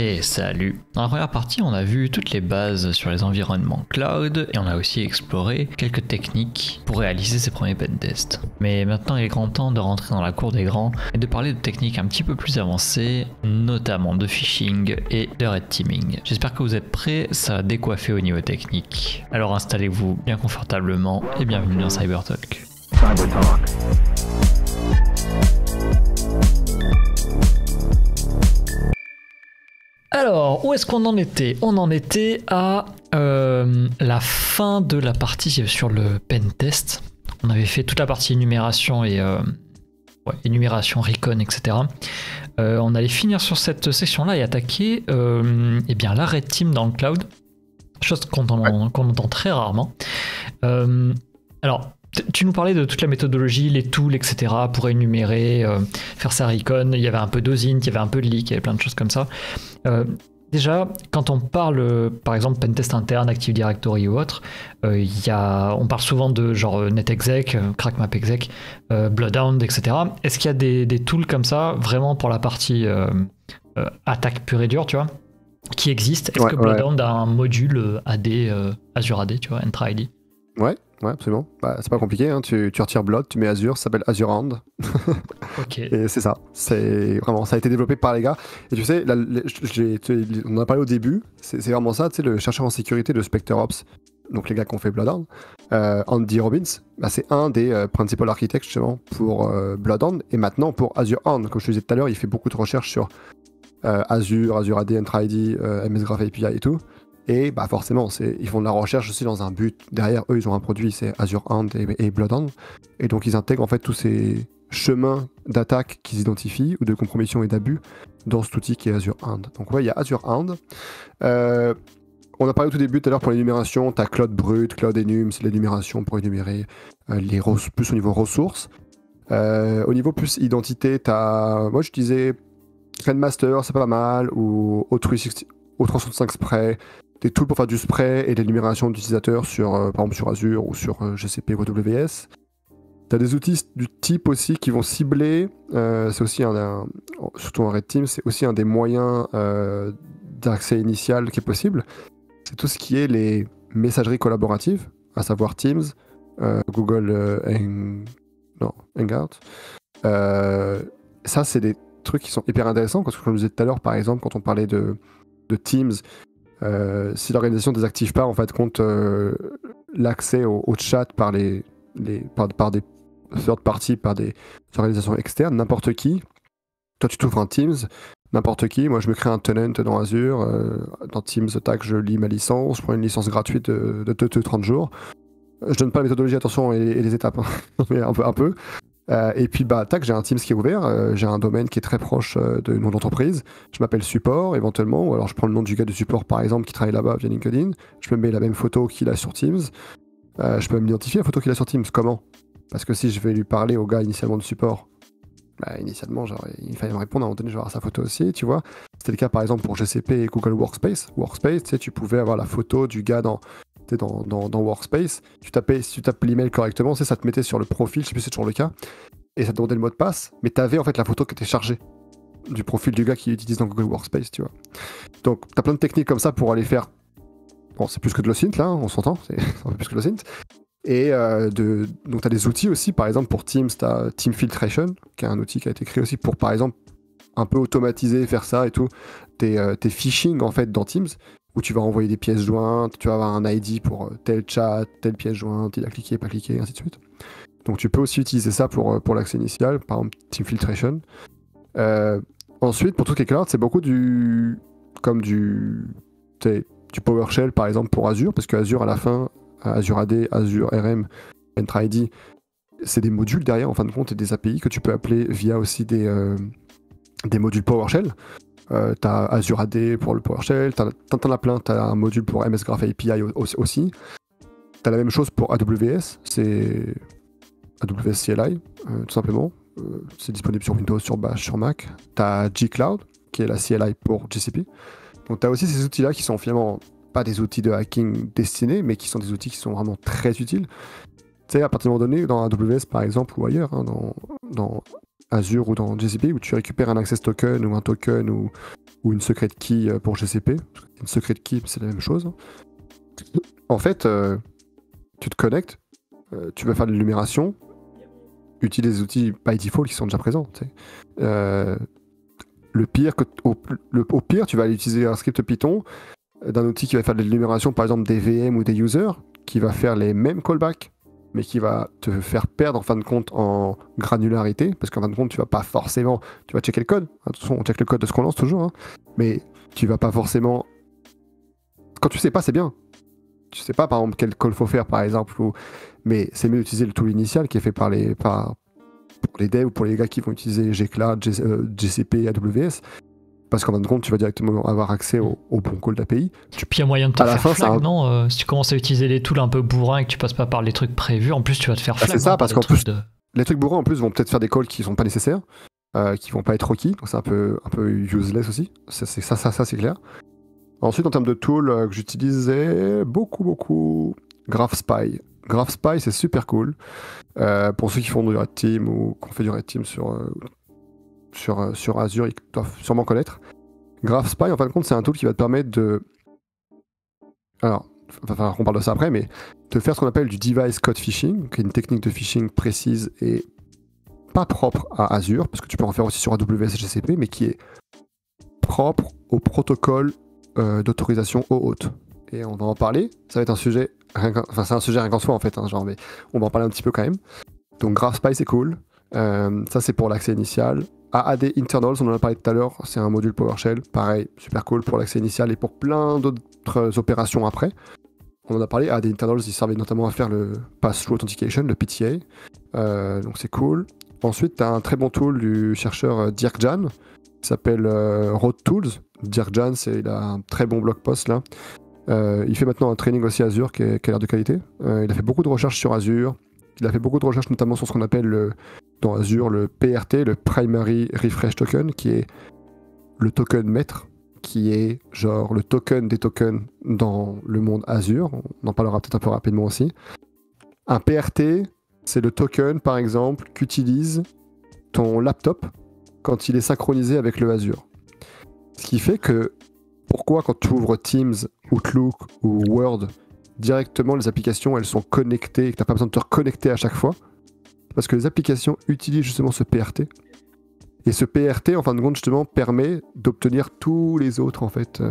Et salut! Dans la première partie, on a vu toutes les bases sur les environnements cloud et on a aussi exploré quelques techniques pour réaliser ses premiers pentests. Mais maintenant, il est grand temps de rentrer dans la cour des grands et de parler de techniques un petit peu plus avancées, notamment de phishing et de red teaming. J'espère que vous êtes prêts, ça va décoiffer au niveau technique. Alors installez-vous bien confortablement et bienvenue dans Cybertalk. Alors, où est-ce qu'on en était? On en était à la fin de la partie sur le pentest. On avait fait toute la partie énumération et énumération, recon, etc. On allait finir sur cette section-là et attaquer eh bien, la red team dans le cloud, chose qu'on entend très rarement. Alors, tu nous parlais de toute la méthodologie, les tools, etc. pour énumérer, faire sa recon. Il y avait un peu d'OSINT, il y avait un peu de leak, il y avait plein de choses comme ça. Déjà, quand on parle, par exemple, pentest interne, Active Directory ou autre, on parle souvent de genre NetExec, CrackMapExec, Bloodhound, etc. Est-ce qu'il y a des tools comme ça, vraiment pour la partie attaque pure et dure, tu vois, qui existent? Est-ce que Bloodhound a un module AD, Azure AD, tu vois, Entra ID? Ouais, absolument. Bah, c'est pas compliqué, hein. Tu retires Blood, tu mets Azure, ça s'appelle Azure Hand. Ok. Et c'est ça. C'est vraiment, ça a été développé par les gars. Et tu sais, on en a parlé au début, c'est vraiment ça, tu sais, le chercheur en sécurité de SpectreOps, donc les gars qui ont fait Bloodhound, Andy Robbins, bah, c'est un des principal architectes justement pour Bloodhound et maintenant pour Azure Hand. Comme je te disais tout à l'heure, il fait beaucoup de recherches sur Azure AD, Entra ID, MS Graph API et tout. Et bah forcément, ils font de la recherche aussi dans un but. Derrière eux, ils ont un produit, c'est Azure Hand et Bloodhound. Et donc, ils intègrent en fait tous ces chemins d'attaque qu'ils identifient, ou de compromission et d'abus, dans cet outil qui est Azure Hand. Donc, ouais, il y a Azure Hand. On a parlé au tout début, tout à l'heure, pour l'énumération, tu as Cloud Brut, Cloud Enum, c'est l'énumération pour énumérer plus au niveau ressources. Au niveau plus identité, moi, je disais Master, c'est pas mal, ou O365 Spray, des tools pour faire du spray et de l'énumération d'utilisateurs sur, par exemple sur Azure ou sur GCP ou AWS. Tu as des outils du type aussi qui vont cibler, c'est aussi surtout en Red Team, c'est aussi un des moyens d'accès initial qui est possible. C'est tout ce qui est les messageries collaboratives, à savoir Teams, Google Hangout. Ça, c'est des trucs qui sont hyper intéressants, parce que comme je disais tout à l'heure, par exemple, quand on parlait de Teams, si l'organisation désactive pas en fait compte l'accès au chat par des third parties, par des organisations externes, n'importe qui, toi tu t'ouvres un Teams, n'importe qui, moi je me crée un tenant dans Azure, dans Teams, tac, je lis ma licence, je prends une licence gratuite de 30 jours, je donne pas la méthodologie, attention, et les étapes, mais un peu. Et puis bah tac, j'ai un Teams qui est ouvert, j'ai un domaine qui est très proche de nom d'entreprise, je m'appelle support éventuellement, ou alors je prends le nom du gars de support par exemple qui travaille là-bas via LinkedIn, je me mets la même photo qu'il a sur Teams, je peux m'identifier la photo qu'il a sur Teams, comment? Parce que si je vais lui parler au gars initialement de support, bah initialement genre, il fallait me répondre, à un moment donné je vais avoir sa photo aussi, tu vois. C'était le cas par exemple pour GCP et Google Workspace, tu sais, tu pouvais avoir la photo du gars dans Workspace, si tu tapes l'email correctement, ça te mettait sur le profil, je sais plus si c'est toujours le cas, et ça te demandait le mot de passe, mais tu avais en fait la photo qui était chargée du profil du gars qui utilise dans Google Workspace, tu vois. Donc tu as plein de techniques comme ça pour aller faire, bon c'est plus que de l'OSINT là, on s'entend, c'est un peu plus que de l'OSINT, et donc tu as des outils aussi, par exemple pour Teams, tu as Team Filtration, qui est un outil qui a été créé aussi pour par exemple un peu automatiser, faire ça et tout, tes phishing en fait dans Teams, où tu vas envoyer des pièces jointes, tu vas avoir un ID pour tel chat, telle pièce jointe, il a cliqué, pas cliqué, ainsi de suite. Donc tu peux aussi utiliser ça pour l'accès initial, par exemple Team Filtration. Ensuite, pour tout ce qui est cloud, c'est beaucoup du PowerShell par exemple pour Azure, parce que Azure à la fin, Azure AD, Azure RM, Entra ID, c'est des modules derrière en fin de compte et des API que tu peux appeler via aussi des modules PowerShell. T'as Azure AD pour le PowerShell, t'en as plein, t'as un module pour MS Graph API aussi. T'as la même chose pour AWS, c'est AWS CLI, tout simplement. C'est disponible sur Windows, sur Bash, sur Mac. T'as G-Cloud, qui est la CLI pour GCP. Donc t'as aussi ces outils-là qui sont finalement pas des outils de hacking destinés, mais qui sont des outils qui sont vraiment très utiles. Tu sais, à partir d'un moment donné, dans AWS par exemple, ou ailleurs, hein, dans Azure ou dans GCP, où tu récupères un access token ou un token ou une secret key pour GCP. Une secret key, c'est la même chose. En fait, tu te connectes, tu vas faire de l'énumération, utilise les outils by default qui sont déjà présents. Au pire, tu vas aller utiliser un script Python d'un outil qui va faire de l'énumération, par exemple des VM ou des users, qui va faire les mêmes callbacks, mais qui va te faire perdre en fin de compte en granularité, parce qu'en fin de compte, tu vas pas forcément, tu vas checker le code. Attention, on check le code de ce qu'on lance toujours, hein, mais tu vas pas forcément. Quand tu sais pas, c'est bien. Tu sais pas, par exemple, quel call faut faire, par exemple, mais c'est mieux d'utiliser le tool initial qui est fait pour les devs ou pour les gars qui vont utiliser Gcloud, GCP, AWS. Parce qu'en fin de compte, tu vas directement avoir accès au bon call d'API. Puis il y a moyen de te faire flag, non si tu commences à utiliser les tools un peu bourrins et que tu passes pas par les trucs prévus, en plus tu vas te faire flag. C'est ça, parce qu'en plus, les trucs bourrins en plus vont peut-être faire des calls qui sont pas nécessaires, qui vont pas être requis, donc c'est un peu useless aussi. Ça c'est clair. Ensuite, en termes de tools que j'utilisais beaucoup, GraphSpy. GraphSpy, c'est super cool. Pour ceux qui font du Red Team ou qui ont fait du Red Team sur Azure, ils doivent sûrement connaître. GraphSpy, en fin de compte, c'est un tool qui va te permettre de... Alors, on parle de ça après, mais de faire ce qu'on appelle du device code phishing, qui est une technique de phishing précise et pas propre à Azure, parce que tu peux en faire aussi sur AWS et GCP, mais qui est propre au protocole d'autorisation OAuth. Et on va en parler, ça va être un sujet... c'est un sujet rien qu'en soi, en fait, hein, mais on va en parler un petit peu quand même. Donc GraphSpy, c'est cool. Ça, c'est pour l'accès initial. AAD Internals, on en a parlé tout à l'heure, c'est un module PowerShell, pareil, super cool pour l'accès initial et pour plein d'autres opérations après. On en a parlé, AAD Internals, il servait notamment à faire le Pass-Through Authentication, le PTA, donc c'est cool. Ensuite, tu as un très bon tool du chercheur Dirk Jan, qui s'appelle Road Tools. Dirk Jan, il a un très bon blog post là. Il fait maintenant un training aussi Azure qui a l'air de qualité. Il a fait beaucoup de recherches sur Azure. Il a fait beaucoup de recherches notamment sur ce qu'on appelle dans Azure le PRT, le Primary Refresh Token, qui est le token maître, qui est genre le token des tokens dans le monde Azure. On en parlera peut-être un peu rapidement aussi. Un PRT, c'est le token, par exemple, qu'utilise ton laptop quand il est synchronisé avec le Azure. Ce qui fait que, pourquoi quand tu ouvres Teams, Outlook ou Word, directement les applications elles sont connectées et que tu n'as pas besoin de te reconnecter à chaque fois, parce que les applications utilisent justement ce PRT. Et ce PRT, en fin de compte, justement, permet d'obtenir tous les autres en fait,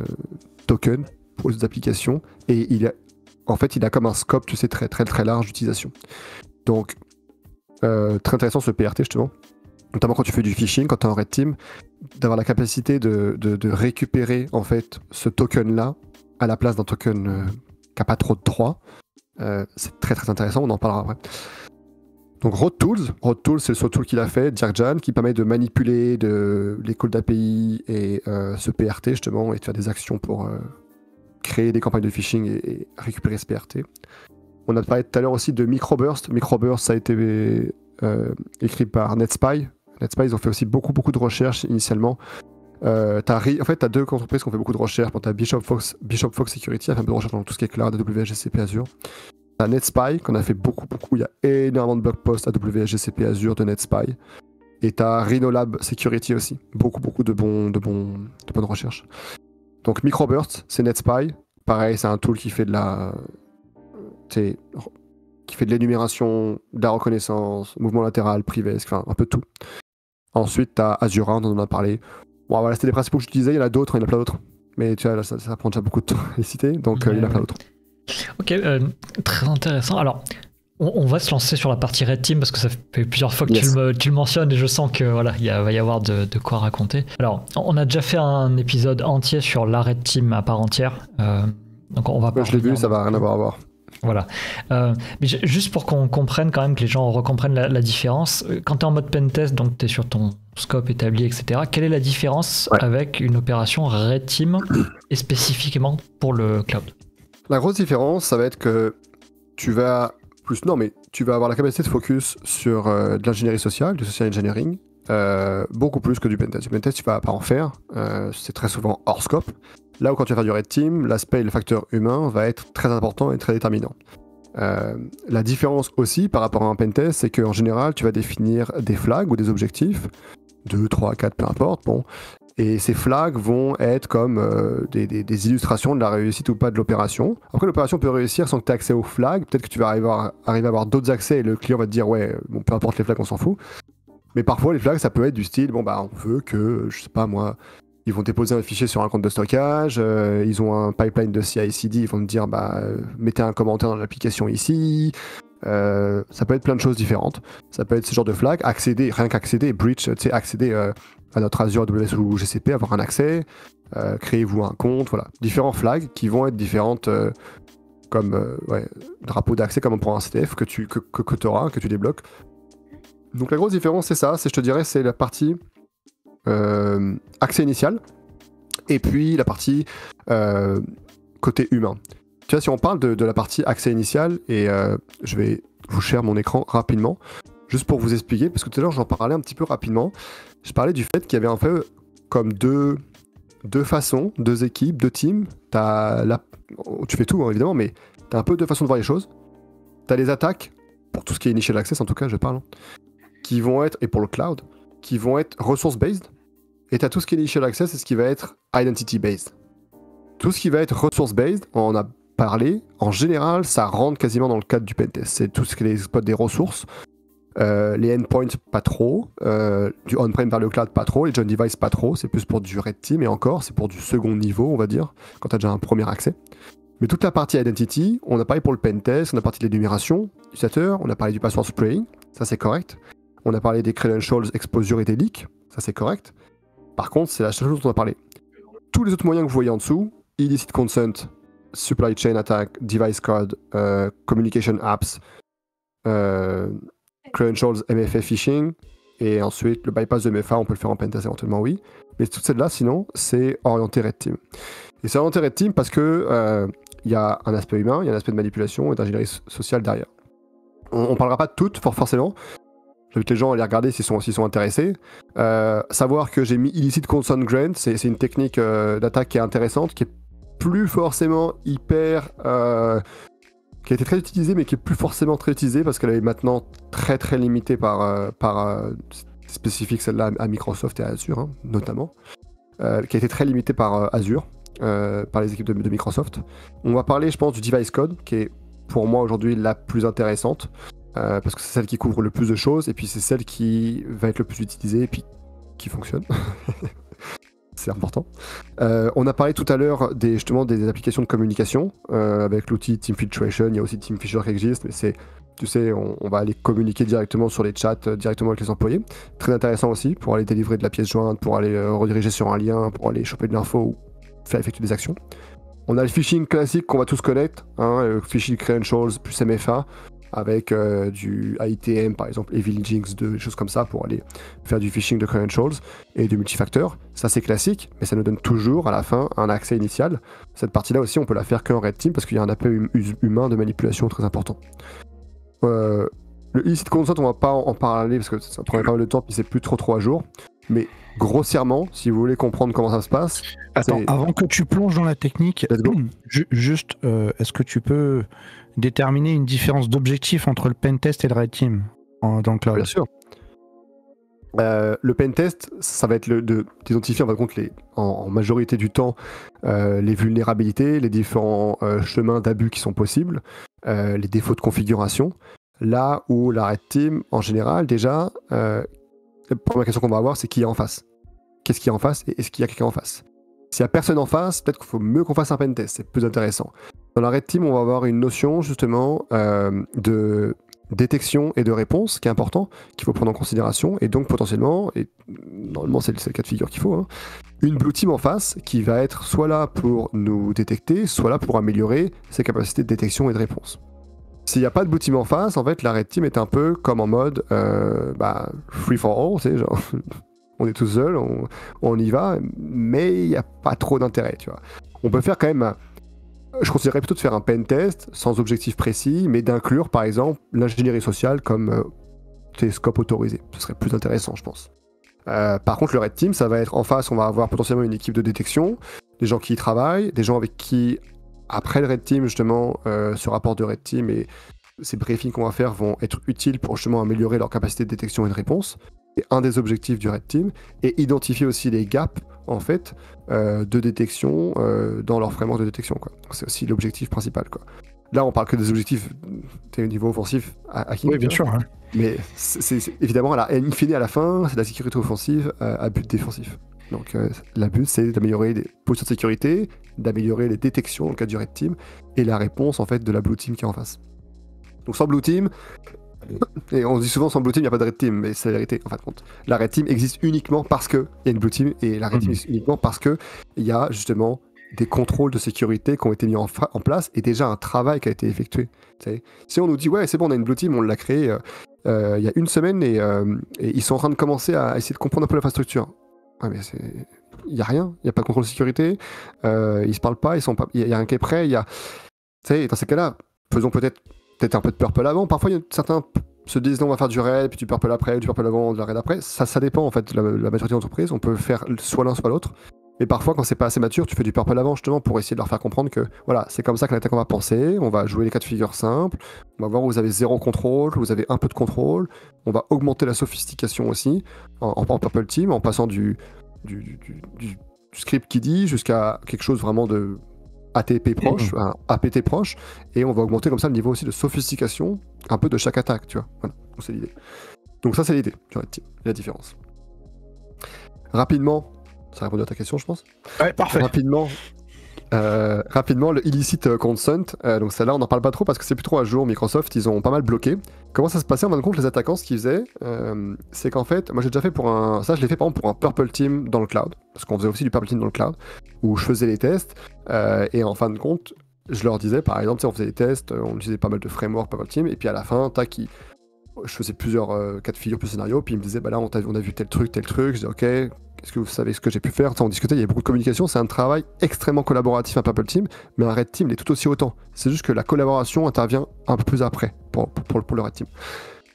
tokens pour les applications. Et il a comme un scope, tu sais, très, très, très large d'utilisation. Donc, très intéressant ce PRT, justement. Notamment quand tu fais du phishing, quand tu es en Red Team, d'avoir la capacité de récupérer en fait ce token-là à la place d'un token qui n'a pas trop de droits. C'est très très intéressant, on en parlera après. Donc Road Tools, c'est le seul tool qu'il a fait, Dirk Jan, qui permet de manipuler les calls d'API et ce PRT justement, et de faire des actions pour créer des campagnes de phishing et récupérer ce PRT. On a parlé tout à l'heure aussi de Microburst. Microburst, ça a été écrit par NetSpy. NetSpy, ils ont fait aussi beaucoup de recherches initialement. En fait, tu as deux entreprises qui ont fait beaucoup de recherches. Tu as Bishop Fox Security, a fait un peu de recherche dans tout ce qui est cloud, AWS, GCP, Azure. Tu as NetSpy, qu'on a fait beaucoup. Il y a énormément de blog posts AWS, GCP, Azure de NetSpy. Et tu as Rhinolab Security aussi. Beaucoup de bonnes recherches. Donc Microburst, c'est NetSpy. Pareil, c'est un tool qui fait de l'énumération, de la reconnaissance, mouvement latéral, privé, enfin un peu tout. Ensuite, tu as Azure, on en a parlé. Bon, voilà, c'était les principaux que j'utilisais, il y en a d'autres, il y en a plein d'autres. Mais tu vois, là, ça prend déjà beaucoup de temps à les citer, donc il y en a plein d'autres. Ok, très intéressant. Alors, on va se lancer sur la partie Red Team parce que ça fait plusieurs fois que tu le mentionnes et je sens que voilà, va y avoir de quoi raconter. Alors, on a déjà fait un épisode entier sur la Red Team à part entière. Donc on va pas. Je l'ai vu, ça va rien avoir à voir. Voilà. Mais juste pour qu'on comprenne quand même, que les gens recomprennent la différence, quand tu es en mode pentest, donc tu es sur ton scope établi, etc., quelle est la différence avec une opération Red Team et spécifiquement pour le cloud? La grosse différence, ça va être que tu vas avoir la capacité de focus sur de l'ingénierie sociale, du social engineering, beaucoup plus que du pentest. Du pentest, tu vas pas en faire, c'est très souvent hors scope. Là où quand tu vas faire du Red Team, l'aspect et le facteur humain va être très important et très déterminant. La différence aussi par rapport à un pentest, c'est qu'en général, tu vas définir des flags ou des objectifs, 2, 3, 4, peu importe, bon. Et ces flags vont être comme des illustrations de la réussite ou pas de l'opération. Après, l'opération peut réussir sans que tu aies accès aux flags. Peut-être que tu vas arriver à avoir d'autres accès et le client va te dire ouais, bon, peu importe les flags, on s'en fout. Mais parfois, les flags, ça peut être du style, bon bah, on veut que, je sais pas moi, ils vont déposer un fichier sur un compte de stockage, ils ont un pipeline de CI/CD, ils vont te dire bah, mettez un commentaire dans l'application ici. Ça peut être plein de choses différentes. Ça peut être ce genre de flag, accéder, rien qu'accéder, breach, tu sais, accéder à notre Azure, AWS ou GCP, avoir un accès, créez-vous un compte, voilà. Différents flags qui vont être différentes comme drapeau d'accès, comme on prend un CTF que tu auras, que tu débloques. Donc la grosse différence, c'est ça, je te dirais, c'est la partie accès initial et puis la partie côté humain. Tu vois, si on parle de la partie accès initial, et je vais vous share mon écran rapidement, juste pour vous expliquer, parce que tout à l'heure j'en parlais un petit peu rapidement, je parlais du fait qu'il y avait un peu comme deux façons, deux équipes, deux teams. Tu fais tout hein, évidemment, mais tu as un peu deux façons de voir les choses. Tu as les attaques, pour tout ce qui est initial access en tout cas, je parle, qui vont être, et pour le cloud, qui vont être resource-based, et tu as tout ce qui est initial access et ce qui va être identity-based. Tout ce qui va être resource-based, on a parlé, en général, ça rentre quasiment dans le cadre du pentest. C'est tout ce qui est l'exploit des ressources, les endpoints pas trop, du on-prem vers le cloud pas trop, les joint devices pas trop, c'est plus pour du red team, et encore, c'est pour du second niveau, on va dire, quand tu as déjà un premier accès. Mais toute la partie identity, on a parlé pour le pentest, on a parlé de l'énumération utilisateur, on a parlé du password spraying, ça c'est correct. On a parlé des credentials, exposure et des leaks, ça c'est correct. Par contre, c'est la seule chose dont on a parlé. Tous les autres moyens que vous voyez en dessous, illicit consent, supply chain attack, device card, communication apps, credentials, MFA phishing, et ensuite le bypass de MFA, on peut le faire en pentest éventuellement, oui. Mais toutes celles-là, sinon, c'est orienté red team. Et c'est orienté red team parce que y a un aspect humain, il y a un aspect de manipulation et d'ingénierie sociale derrière. On parlera pas de toutes, forcément. J'invite les gens à les regarder s'ils sont intéressés. Savoir que j'ai mis illicit consent grant, c'est une technique d'attaque qui est intéressante, qui est plus forcément hyper... qui a été très utilisée, mais qui est plus forcément très utilisée parce qu'elle est maintenant très très limitée par spécifique celle-là à Microsoft et à Azure, hein, notamment. Qui a été très limitée par Azure, par les équipes de Microsoft. On va parler, je pense, du device code, qui est pour moi aujourd'hui la plus intéressante. Parce que c'est celle qui couvre le plus de choses, et puis c'est celle qui va être le plus utilisée, et puis qui fonctionne. C'est important. On a parlé tout à l'heure justement des applications de communication, avec l'outil Team Filtration, il y a aussi Team Fisher qui existe, mais c'est, tu sais, on va aller communiquer directement sur les chats, directement avec les employés. Très intéressant aussi, pour aller délivrer de la pièce jointe, pour aller rediriger sur un lien, pour aller choper de l'info ou faire effectuer des actions. On a le phishing classique qu'on va tous connaître, hein, phishing credentials plus MFA, avec du ITM par exemple, Evil Jinx 2, des choses comme ça pour aller faire du phishing de credentials et du multifacteur. Ça c'est classique, mais ça nous donne toujours à la fin un accès initial. Cette partie-là aussi on peut la faire qu'en red team parce qu'il y a un appel humain de manipulation très important. Le illicit consent, on va pas en parler parce que ça prendrait pas mal de temps puis c'est plus trop à jour. Mais grossièrement, si vous voulez comprendre comment ça se passe... Attends, avant que tu plonges dans la technique, juste, est-ce que tu peux déterminer une différence d'objectif entre le pentest et le red team dans le cloud? Bien sûr. Le pentest, ça va être d'identifier en fin de compte en majorité du temps les vulnérabilités, les différents chemins d'abus qui sont possibles, les défauts de configuration. Là où la red team, en général, déjà, la première question qu'on va avoir, c'est qui est en face. Qu'est-ce qu'il y a en face et est-ce qu'il y a quelqu'un en face? S'il n'y a personne en face, peut-être qu'il faut mieux qu'on fasse un pentest, c'est plus intéressant. Dans la red team, on va avoir une notion justement de détection et de réponse qui est important, qu'il faut prendre en considération, et donc potentiellement, et normalement c'est le cas de figure qu'il faut, hein, une blue team en face qui va être soit là pour nous détecter, soit là pour améliorer ses capacités de détection et de réponse. S'il n'y a pas de blue team en face, en fait la red team est un peu comme en mode free for all, tu sais, genre on est tout seul, on y va, mais il n'y a pas trop d'intérêt, tu vois. On peut faire quand même... Je conseillerais plutôt de faire un pentest sans objectif précis, mais d'inclure par exemple l'ingénierie sociale comme scope autorisé. Ce serait plus intéressant, je pense. Par contre, le red team, ça va être en face, on va avoir potentiellement une équipe de détection, des gens qui y travaillent, des gens avec qui après le Red Team, justement, ce rapport de Red Team et ces briefings qu'on va faire vont être utiles pour justement améliorer leur capacité de détection et de réponse. C'est un des objectifs du Red Team. Et identifier aussi les gaps, en fait, de détection dans leur framework de détection, quoi. Donc, c'est aussi l'objectif principal, quoi. Là, on parle que des objectifs au niveau offensif hacking. Oui, bien sûr. Hein. Mais c'est évidemment, in fine, à la fin, c'est de la sécurité offensive à but défensif. Donc, la but, c'est d'améliorer les postures de sécurité, d'améliorer les détections dans le cas du Red Team, et la réponse, en fait, de la Blue Team qui est en face. Donc, sans Blue Team, et on dit souvent sans Blue Team, il n'y a pas de Red Team, mais c'est la vérité, en fin de compte. La Red Team existe uniquement parce qu'il y a une Blue Team, et la Red Team existe uniquement parce qu'il y a, justement, des contrôles de sécurité qui ont été mis en place et déjà un travail qui a été effectué. T'sais. Si on nous dit, ouais, c'est bon, on a une Blue Team, on l'a créée il y a une semaine et ils sont en train de commencer à essayer de comprendre un peu l'infrastructure. Ouais, mais il n'y a rien, il n'y a pas de contrôle de sécurité, ils se parlent pas, il y a rien qui est prêt, dans ces cas-là, faisons peut-être un peu de purple avant. Parfois, certains se disent, non, on va faire du raid, puis du purple après, du purple avant, de la raid après. Ça dépend, en fait, de la maturité de l'entreprise. On peut faire soit l'un, soit l'autre. Mais parfois, quand c'est pas assez mature, tu fais du purple avant, justement, pour essayer de leur faire comprendre que, voilà, c'est comme ça que l'attaquant va penser, on va jouer les cas de figure simples, on va voir où vous avez zéro contrôle, où vous avez un peu de contrôle, on va augmenter la sophistication aussi, en purple team, en passant du script qui dit jusqu'à quelque chose vraiment de ATP proche, un APT proche, et on va augmenter comme ça le niveau aussi de sophistication, un peu de chaque attaque, tu vois. Voilà, donc c'est l'idée. Donc ça, c'est l'idée, tu vois, la différence. Rapidement, ça répond à ta question, je pense. Ouais, parfait. Rapidement, le illicit consent. Donc celle-là, on n'en parle pas trop parce que c'est plus trop à jour. Microsoft, ils ont pas mal bloqué. Comment ça se passait en fin de compte, les attaquants, ce qu'ils faisaient, c'est qu'en fait, moi j'ai déjà fait ça je l'ai fait par exemple pour un Purple Team dans le cloud, parce qu'on faisait aussi du Purple Team dans le cloud, où je faisais les tests, et en fin de compte, je leur disais, par exemple, on faisait des tests, on utilisait pas mal de framework Purple Team, et puis à la fin, je faisais plusieurs cas de figure, plus scénario, puis ils me disaient, bah là, on a vu tel truc, je disais, ok, est-ce que vous savez ce que j'ai pu faire? On discutait, il y avait beaucoup de communication, c'est un travail extrêmement collaboratif, un Purple Team, mais un Red Team l'est tout aussi autant. C'est juste que la collaboration intervient un peu plus après pour le Red Team.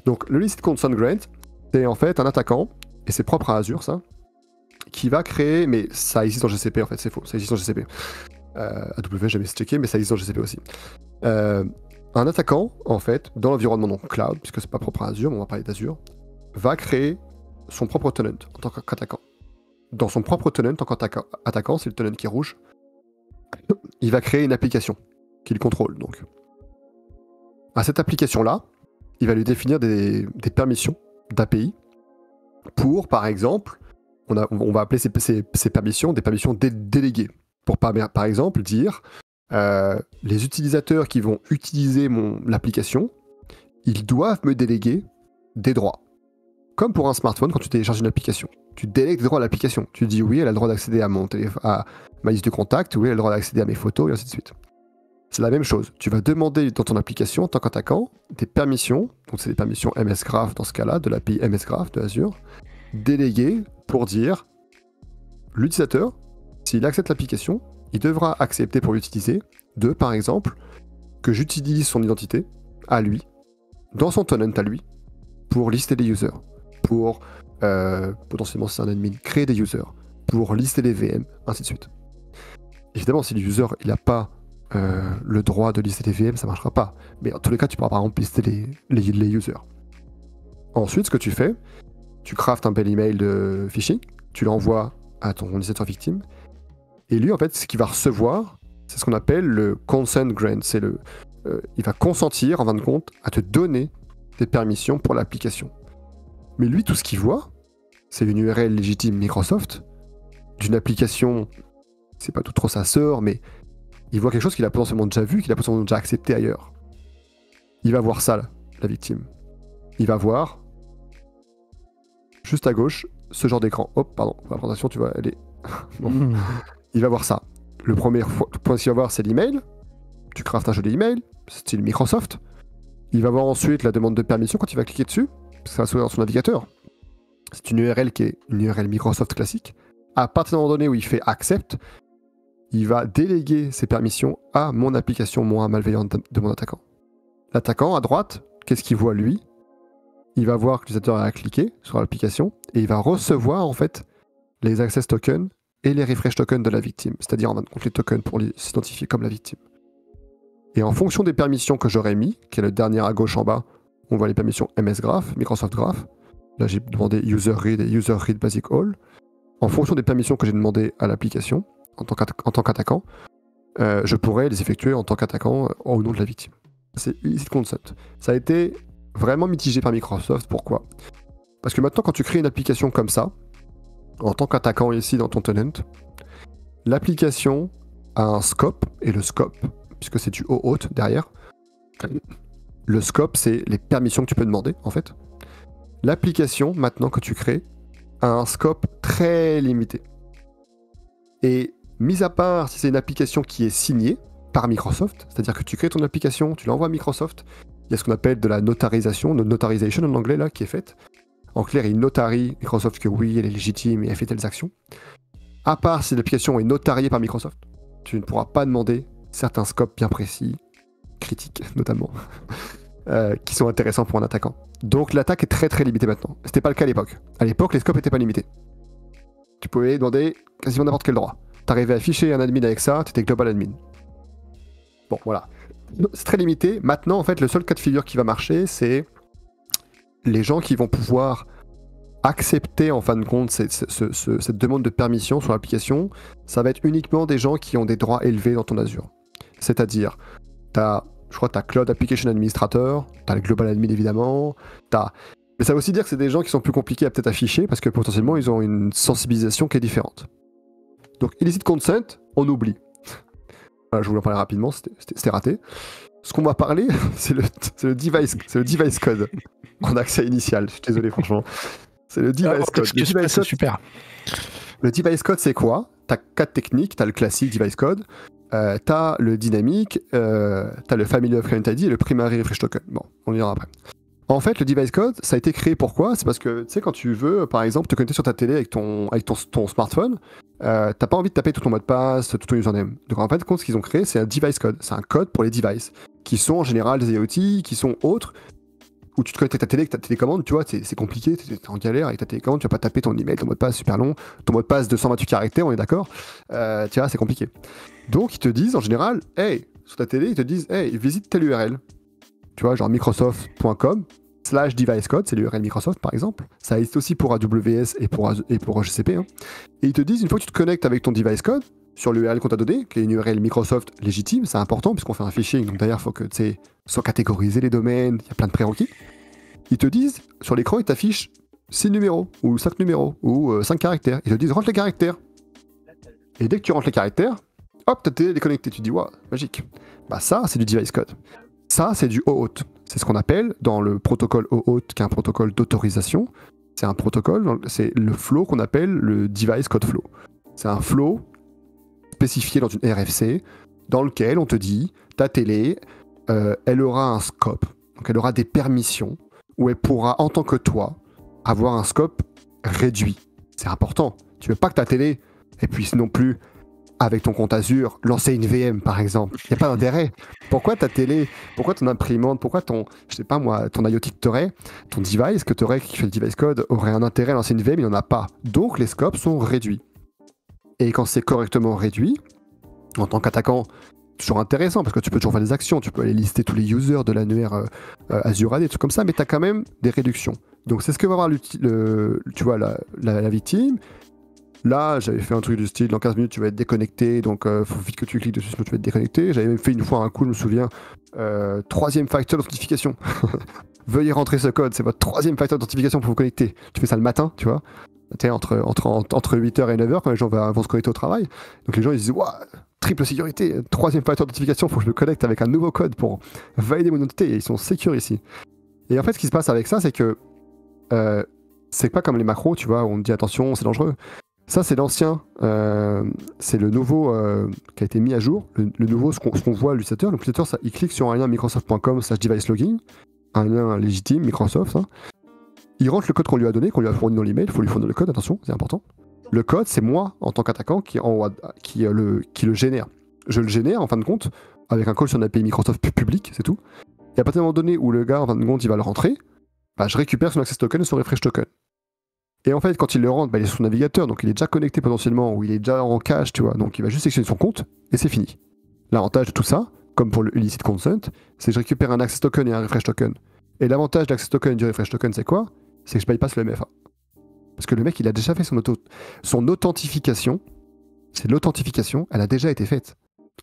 Donc le Illicit Consent Grant, c'est en fait un attaquant, et c'est propre à Azure ça, qui va créer, mais ça existe en GCP en fait, c'est faux, ça existe en GCP. AW, jamais checké, mais ça existe en GCP aussi. Un attaquant, en fait, dans l'environnement non cloud, puisque c'est pas propre à Azure, mais on va parler d'Azure, va créer son propre tenant en tant qu'attaquant. Dans son propre tenant en tant qu'attaquant, c'est le tenant qui est rouge, il va créer une application qu'il contrôle, donc. À cette application-là, il va lui définir des permissions d'API pour, par exemple, on va appeler ces permissions des permissions déléguées. Pour, par exemple, dire les utilisateurs qui vont utiliser l'application, ils doivent me déléguer des droits. Comme pour un smartphone, quand tu télécharges une application, tu délègues des droits à l'application. Tu dis oui, elle a le droit d'accéder à ma liste de contacts, oui, elle a le droit d'accéder à mes photos, et ainsi de suite. C'est la même chose. Tu vas demander dans ton application, en tant qu'attaquant, des permissions, donc c'est des permissions MS Graph dans ce cas-là, de l'API MS Graph de Azure, déléguées pour dire l'utilisateur, s'il accepte l'application, il devra accepter pour l'utiliser par exemple, que j'utilise son identité à lui, dans son tenant à lui, pour lister les users, pour potentiellement si c'est un admin, créer des users, pour lister les VM, ainsi de suite. Évidemment, si le user il n'a pas le droit de lister les VM, ça ne marchera pas. Mais en tous les cas, tu pourras par exemple lister les users. Ensuite, ce que tu fais, tu craftes un bel email de phishing, tu l'envoies à ton utilisateur victime, et lui, en fait, ce qu'il va recevoir, c'est ce qu'on appelle le consent grant. Il va consentir, en fin de compte, à te donner des permissions pour l'application. Mais lui, tout ce qu'il voit, c'est une URL légitime Microsoft, d'une application, c'est pas tout trop sa sœur, mais il voit quelque chose qu'il a potentiellement déjà vu, qu'il a potentiellement déjà accepté ailleurs. Il va voir ça, là, la victime. Il va voir, juste à gauche, ce genre d'écran. Hop, pardon, la présentation, tu vois, elle est... bon. Il va voir ça. Le premier point qu'il va voir, c'est l'email. Tu craftes un joli email, style Microsoft. Il va voir ensuite la demande de permission quand il va cliquer dessus. Ça va s'ouvrir dans son navigateur. C'est une URL qui est une URL Microsoft classique. À partir d'un moment donné où il fait accept, il va déléguer ses permissions à mon application, moi malveillante de mon attaquant. L'attaquant, à droite, qu'est-ce qu'il voit lui? Il va voir que l'utilisateur a cliqué sur l'application et il va recevoir en fait les access tokens et les refresh tokens de la victime, c'est-à-dire en fin de compte les tokens pour s'identifier comme la victime. Et en fonction des permissions que j'aurais mis, qui est le dernier à gauche en bas, on voit les permissions MS Graph, Microsoft Graph. Là, j'ai demandé User Read et User Read Basic All. En fonction des permissions que j'ai demandées à l'application, en tant qu'attaquant, je pourrais les effectuer en tant qu'attaquant au nom de la victime. C'est illicit consent. Ça a été vraiment mitigé par Microsoft. Pourquoi ? Parce que maintenant, quand tu crées une application comme ça, en tant qu'attaquant ici dans ton tenant, l'application a un scope, et le scope, puisque c'est du OAuth derrière, le scope, c'est les permissions que tu peux demander, en fait. L'application, maintenant que tu crées, a un scope très limité. Et mis à part si c'est une application qui est signée par Microsoft, c'est-à-dire que tu crées ton application, tu l'envoies à Microsoft, il y a ce qu'on appelle de la notarisation, de notarization en anglais là, qui est faite. En clair, il notarie Microsoft que oui, elle est légitime et elle fait telles actions. À part si l'application est notariée par Microsoft, tu ne pourras pas demander certains scopes bien précis, critiques notamment, qui sont intéressants pour un attaquant. Donc l'attaque est très très limitée maintenant. C'était pas le cas à l'époque. À l'époque, les scopes n'étaient pas limités. Tu pouvais demander quasiment n'importe quel droit. T'arrivais à afficher un admin avec ça, t'étais global admin. Bon, voilà. C'est très limité. Maintenant, en fait, le seul cas de figure qui va marcher, c'est les gens qui vont pouvoir accepter, en fin de compte, cette demande de permission sur l'application. Ça va être uniquement des gens qui ont des droits élevés dans ton Azure. C'est-à-dire, je crois que tu as Cloud Application Administrator, tu as le Global Admin évidemment, mais ça veut aussi dire que c'est des gens qui sont plus compliqués à peut-être afficher parce que potentiellement ils ont une sensibilisation qui est différente. Donc illicit consent, on oublie. Voilà, je voulais en parler rapidement, c'était raté. Ce qu'on va parler, c'est le device code en accès initial. Je suis désolé franchement. C'est le device code. Le device code, super. Le device code, c'est quoi ? Tu as 4 techniques, tu as le classique device code. T'as le dynamique, t'as le family of client ID et le primary refresh token. Bon, on y ira après. En fait, le device code, ça a été créé pourquoi ? C'est parce que, tu sais, quand tu veux, par exemple, te connecter sur ta télé avec ton smartphone, t'as pas envie de taper tout ton mot de passe, tout ton username. Donc en fait, ce qu'ils ont créé, c'est un device code. C'est un code pour les devices, qui sont en général des IoT, qui sont autres, où tu te connectes avec ta télé, avec ta télécommande, tu vois, c'est compliqué, t'es en galère avec ta télécommande, tu vas pas taper ton email, ton mot de passe super long, ton mot de passe 228 caractères, on est d'accord ? Tu vois, c'est compliqué. Donc ils te disent en général, hey, sur ta télé, ils te disent, hey, visite telle URL. Tu vois, genre microsoft.com/device-code, c'est l'URL Microsoft par exemple. Ça existe aussi pour AWS et pour GCP. Hein. Et ils te disent, une fois que tu te connectes avec ton device code, sur l'URL qu'on t'a donné, qui est une URL Microsoft légitime, c'est important puisqu'on fait un phishing, donc d'ailleurs il faut que tu sais, soit catégoriser les domaines, il y a plein de prérequis. Ils te disent, sur l'écran, ils t'affichent 6 numéros, ou 5 numéros, ou 5 caractères. Ils te disent, rentre les caractères. Et dès que tu rentres les caractères, hop, ta télé est déconnectée. Tu te dis, waouh, magique. Bah ça, c'est du device code. Ça, c'est du OAuth. C'est ce qu'on appelle, dans le protocole OAuth, qui est un protocole d'autorisation, c'est un protocole, c'est le flow qu'on appelle le device code flow. C'est un flow spécifié dans une RFC, dans lequel on te dit, ta télé, elle aura un scope, donc elle aura des permissions, où elle pourra, en tant que toi, avoir un scope réduit. C'est important. Tu veux pas que ta télé, elle puisse non plus, avec ton compte Azure, lancer une VM, par exemple. Il n'y a pas d'intérêt. Pourquoi ta télé, pourquoi ton imprimante, pourquoi ton, je sais pas moi, ton IoT que t'aurais, ton device que t'aurais, qui fait le device code, aurait un intérêt à lancer une VM, il n'en a pas. Donc les scopes sont réduits. Et quand c'est correctement réduit, en tant qu'attaquant, toujours intéressant parce que tu peux toujours faire des actions, tu peux aller lister tous les users de l'annuaire Azure AD, des trucs comme ça, mais tu as quand même des réductions. Donc c'est ce que va voir tu vois, la victime. Là, j'avais fait un truc du style, dans 15 minutes, tu vas être déconnecté, donc faut vite que tu cliques dessus, sinon tu vas être déconnecté. J'avais même fait une fois un coup, je me souviens, 3e facteur d'authentification. Veuillez rentrer ce code, c'est votre 3e facteur d'authentification pour vous connecter. Tu fais ça le matin, tu vois. Entre 8h et 9h, quand les gens vont se connecter au travail. Donc les gens, ils disent, waouh, triple sécurité, 3e facteur d'authentification, il faut que je me connecte avec un nouveau code pour valider mon identité, et ils sont sécures ici. Et en fait, ce qui se passe avec ça, c'est que c'est pas comme les macros, tu vois, où on te dit attention, c'est dangereux. Ça, c'est l'ancien, c'est le nouveau qui a été mis à jour, le nouveau, ce qu'on voit à l'utilisateur. L'utilisateur, il clique sur un lien microsoft.com/device-login, un lien légitime, Microsoft. Hein. Il rentre le code qu'on lui a donné, qu'on lui a fourni dans l'email, il faut lui fournir le code, attention, c'est important. Le code, c'est moi, en tant qu'attaquant, qui le génère. Je le génère, en fin de compte, avec un call sur une API Microsoft public, c'est tout. Et à partir du moment donné où le gars, en fin de compte, il va le rentrer, bah, je récupère son access token et son refresh token. Et en fait, quand il le rentre, bah, il est sur son navigateur, donc il est déjà connecté potentiellement, ou il est déjà en cache, tu vois. Donc il va juste sélectionner son compte, et c'est fini. L'avantage de tout ça, comme pour le illicit consent, c'est que je récupère un access token et un refresh token. Et l'avantage de l'access token et du refresh token, c'est quoi? C'est que je bypass le MFA. Parce que le mec, il a déjà fait son authentification. C'est l'authentification, elle a déjà été faite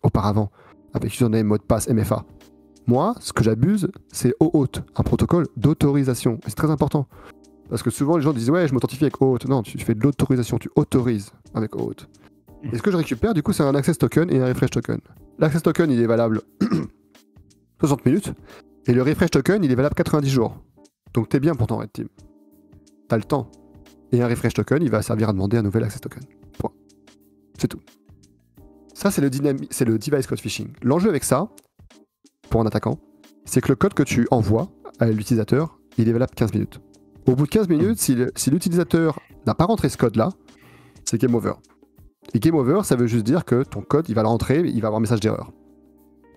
auparavant, avec username, mot de passe, MFA. Moi, ce que j'abuse, c'est OAuth, un protocole d'autorisation. Et c'est très important. Parce que souvent, les gens disent « Ouais, je m'authentifie avec OAuth ». Non, tu fais de l'autorisation, tu autorises avec OAuth. Et ce que je récupère, du coup, c'est un access token et un refresh token. L'access token, il est valable 60 minutes. Et le refresh token, il est valable 90 jours. Donc t'es bien pour ton Red Team. T'as le temps. Et un refresh token, il va servir à demander un nouvel access token. Point. C'est tout. Ça, c'est le device code phishing. L'enjeu avec ça, pour un attaquant, c'est que le code que tu envoies à l'utilisateur, il est valable 15 minutes. Au bout de 15 minutes, si l'utilisateur n'a pas rentré ce code-là, c'est game over. Et game over, ça veut juste dire que ton code, il va le rentrer, il va avoir un message d'erreur.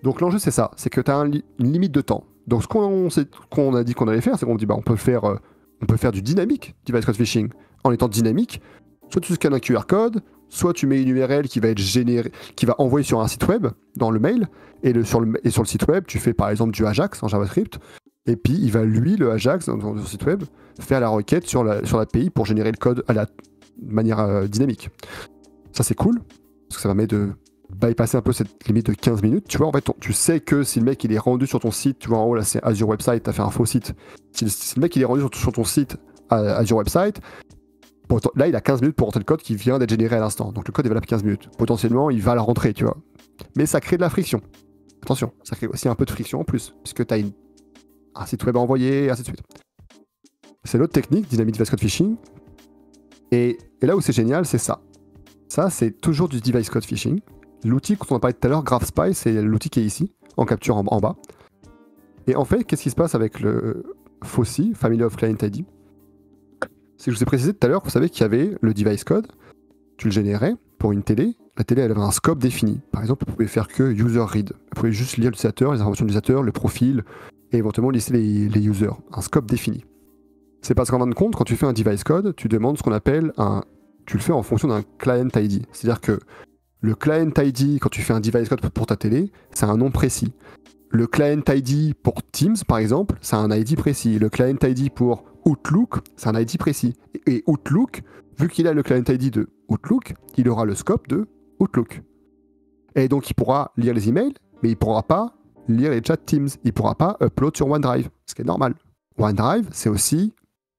Donc l'enjeu, c'est ça, c'est que tu as une limite de temps. Donc ce qu'on a dit qu'on allait faire, c'est qu'on dit on peut faire du dynamique, device code phishing, en étant dynamique. Soit tu scannes un QR code, soit tu mets une URL qui va être générée, qui va envoyer sur un site web dans le mail, et sur le site web, tu fais par exemple du Ajax en JavaScript, et puis il va le Ajax dans le site web faire la requête sur l'API pour générer le code de manière dynamique. Ça c'est cool, parce que ça permet de bypasser un peu cette limite de 15 minutes. Tu vois, en fait, tu sais que si le mec il est rendu sur ton site, tu vois en haut là c'est Azure Website, t'as fait un faux site. Si le mec il est rendu sur ton site Azure Website, là il a 15 minutes pour rentrer le code qui vient d'être généré à l'instant. Donc le code est valable 15 minutes. Potentiellement il va la rentrer, tu vois. Mais ça crée de la friction. Attention, ça crée aussi un peu de friction en plus, puisque t'as un site web à envoyer, ainsi de suite. C'est l'autre technique, Dynamic Device Code Phishing. Et là où c'est génial, c'est ça. Ça, c'est toujours du Device Code Phishing. L'outil dont on a parlé tout à l'heure, GraphSpy, c'est l'outil qui est ici, en capture en bas. Et en fait, qu'est-ce qui se passe avec le FOCI, Family of Client ID? C'est que je vous ai précisé tout à l'heure, vous savez qu'il y avait le device code, tu le générais pour une télé. La télé, elle avait un scope défini. Par exemple, vous pouvez faire que user read. Vous pouvez juste lire l'utilisateur, les informations de l'utilisateur, le profil, et éventuellement lister les users. Un scope défini. C'est parce qu'en fin de compte, quand tu fais un device code, tu demandes ce qu'on appelle tu le fais en fonction d'un client ID. C'est-à-dire que le client ID, quand tu fais un device code pour ta télé, c'est un nom précis. Le client ID pour Teams, par exemple, c'est un ID précis. Le client ID pour Outlook, c'est un ID précis. Et Outlook, vu qu'il a le client ID de Outlook, il aura le scope de Outlook. Et donc, il pourra lire les emails, mais il ne pourra pas lire les chats Teams. Il ne pourra pas upload sur OneDrive, ce qui est normal. OneDrive, c'est aussi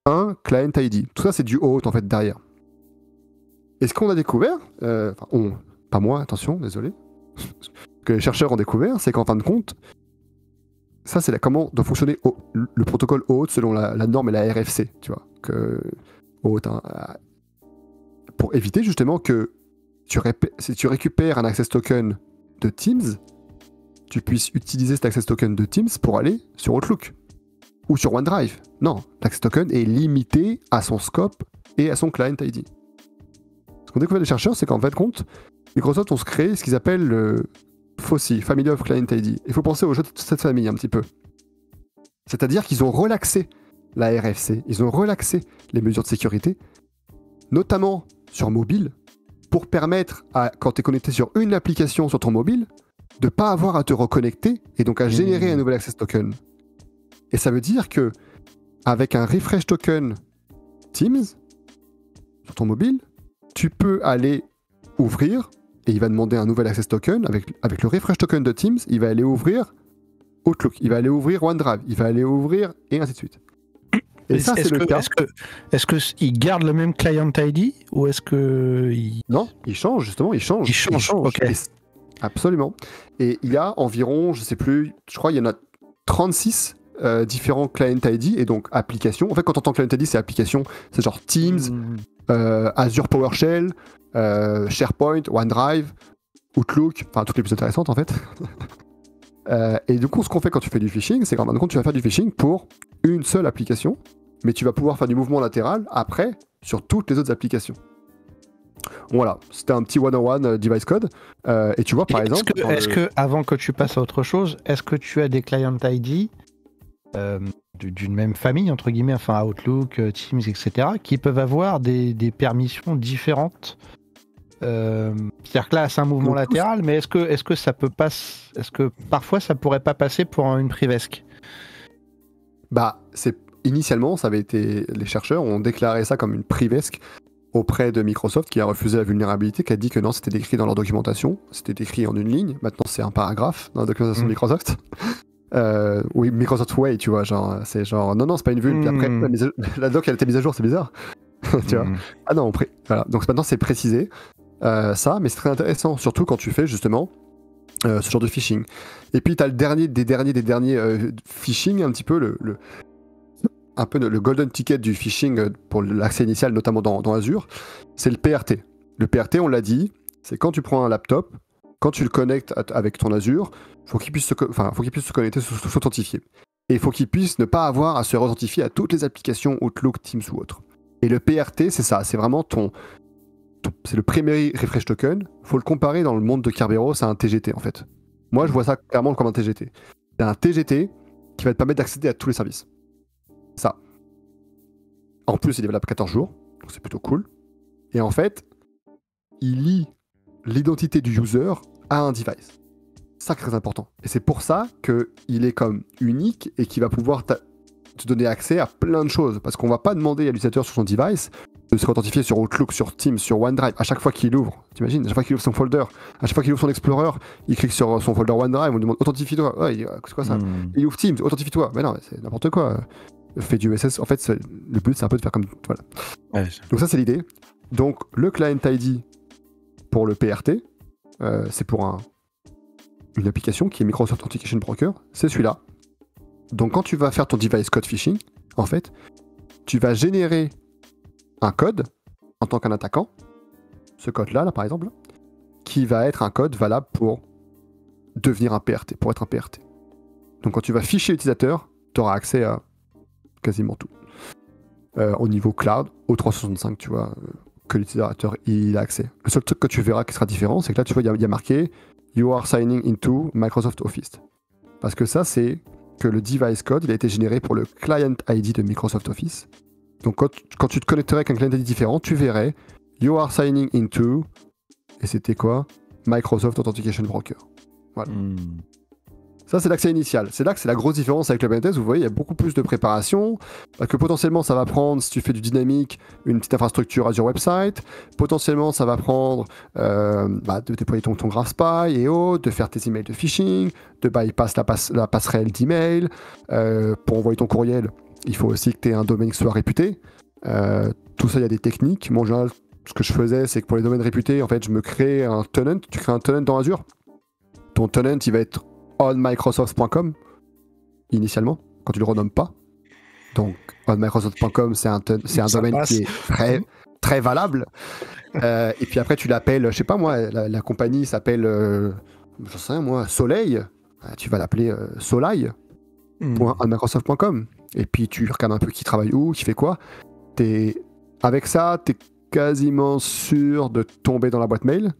un client ID. Tout ça, c'est du OAuth, en fait, derrière. Et ce qu'on a découvert, pas moi, attention, désolé, ce que les chercheurs ont découvert, c'est qu'en fin de compte, ça, c'est comment doit fonctionner le protocole OAuth selon la norme et la RFC, tu vois. OAuth, pour éviter justement que si tu récupères un access token de Teams, tu puisses utiliser cet access token de Teams pour aller sur Outlook ou sur OneDrive. Non, l'access token est limité à son scope et à son client ID. Ce qu'ont découvert les chercheurs, c'est qu'en fait, Microsoft ont créé ce qu'ils appellent le FOCI, Family of Client ID. Il faut penser aux jeux de cette famille un petit peu. C'est-à-dire qu'ils ont relaxé la RFC, ils ont relaxé les mesures de sécurité, notamment sur mobile, pour permettre, quand tu es connecté sur une application sur ton mobile, de ne pas avoir à te reconnecter et donc à générer un nouvel access token. Et ça veut dire que avec un refresh token Teams sur ton mobile, tu peux aller ouvrir et il va demander un nouvel access token. Avec le refresh token de Teams, il va aller ouvrir Outlook, il va aller ouvrir OneDrive, il va aller ouvrir et ainsi de suite. Et ça, c'est le cas. Est-ce qu'il garde le même client ID ou est-ce que... Non, il change justement, il change. Il change. Okay. Absolument. Et il y a environ, je sais plus, je crois il y en a 36 différents client ID et donc applications. En fait, quand on entend client ID, c'est application, c'est genre Teams, Azure PowerShell, SharePoint, OneDrive, Outlook, enfin toutes les plus intéressantes en fait. Et du coup, ce qu'on fait quand tu fais du phishing, c'est qu'en fin de compte, tu vas faire du phishing pour une seule application, mais tu vas pouvoir faire du mouvement latéral après sur toutes les autres applications. Voilà, c'était un petit 101 device code. Et tu vois, par exemple... Est-ce que, avant que tu passes à autre chose, est-ce que tu as des client ID d'une même famille, entre guillemets, enfin Outlook, Teams, etc., qui peuvent avoir des permissions différentes C'est-à-dire que là, c'est un mouvement latéral, mais est-ce que ça peut pas, est-ce que parfois ça pourrait pas passer pour une privesc? Bah, initialement, ça avait été, les chercheurs ont déclaré ça comme une privesc auprès de Microsoft, qui a refusé la vulnérabilité, qui a dit que non, c'était décrit dans leur documentation, c'était décrit en une ligne. Maintenant, c'est un paragraphe dans la documentation de Microsoft. Oui, Microsoft Way, tu vois, genre, c'est genre, non, c'est pas une vue. Puis après, la doc, elle a été mise à jour, c'est bizarre. Tu vois. Ah non, voilà. Donc maintenant, c'est précisé, ça, mais c'est très intéressant, surtout quand tu fais justement ce genre de phishing. Et puis, tu as le dernier des derniers phishing, un petit peu le golden ticket du phishing pour l'accès initial, notamment dans Azure, c'est le PRT. Le PRT, on l'a dit, c'est quand tu prends un laptop, quand tu le connectes avec ton Azure, faut qu'il puisse se connecter, s'authentifier. Et il faut qu'il puisse ne pas avoir à se authentifier à toutes les applications Outlook, Teams ou autres. Et le PRT, c'est ça, c'est vraiment c'est le Primary Refresh Token. Faut le comparer dans le monde de Kerberos à un TGT en fait. Moi, je vois ça clairement comme un TGT. C'est un TGT qui va te permettre d'accéder à tous les services. Ça. En plus, il est valable 14 jours, donc c'est plutôt cool. Et en fait, il lie l'identité du user à un device. Ça, c'est très important. Et c'est pour ça qu'il est comme unique et qu'il va pouvoir te donner accès à plein de choses. Parce qu'on va pas demander à l'utilisateur sur son device de se authentifier sur Outlook, sur Teams, sur OneDrive, à chaque fois qu'il ouvre. T'imagines ? À chaque fois qu'il ouvre son folder, à chaque fois qu'il ouvre son Explorer, il clique sur son folder OneDrive, on lui demande authentifie-toi. Ouais, c'est quoi ça ? Il ouvre Teams, authentifie-toi. Mais non, c'est n'importe quoi. Fait du USS. En fait, le but, c'est un peu de faire comme. Voilà. Ouais. Donc, ça, c'est l'idée. Donc, le client ID pour le PRT, c'est pour une application qui est Microsoft Authentication Broker. C'est celui-là. Donc, quand tu vas faire ton device code phishing, en fait, tu vas générer un code en tant qu'un attaquant, ce code-là, par exemple, qui va être un code valable pour devenir un PRT, pour être un PRT. Donc, quand tu vas ficher l'utilisateur, tu auras accès à quasiment tout. Au niveau cloud, au 365, tu vois, que l'utilisateur il a accès. Le seul truc que tu verras qui sera différent, c'est que là, tu vois, il y a marqué You are signing into Microsoft Office. Parce que ça, c'est que le device code, il a été généré pour le client ID de Microsoft Office. Donc, quand tu te connecterais avec un client ID différent, tu verrais You are signing into, et c'était quoi ? Microsoft Authentication Broker. Voilà. Ça, c'est l'accès initial. C'est là que c'est la grosse différence avec le pentest. Vous voyez, il y a beaucoup plus de préparation. Parce que potentiellement, ça va prendre, si tu fais du dynamique, une petite infrastructure Azure Website. Potentiellement, ça va prendre de déployer ton Graph Spy et autres, de faire tes emails de phishing, de bypass la passerelle d'email. Pour envoyer ton courriel, il faut aussi que tu aies un domaine qui soit réputé. Tout ça, il y a des techniques. Moi, en général, ce que je faisais, c'est que pour les domaines réputés, en fait, je me crée un tenant. Tu crées un tenant dans Azure. Ton tenant, il va être onmicrosoft.com initialement, quand tu le renommes pas. Donc, onmicrosoft.com, c'est un domaine qui est très, très valable. Et puis après, tu l'appelles, je sais pas moi, la compagnie s'appelle, je sais moi, Soleil. Tu vas l'appeler Soleil.onmicrosoft.com. Et puis tu regardes un peu qui travaille où, qui fait quoi. Avec ça, tu es quasiment sûr de tomber dans la boîte mail.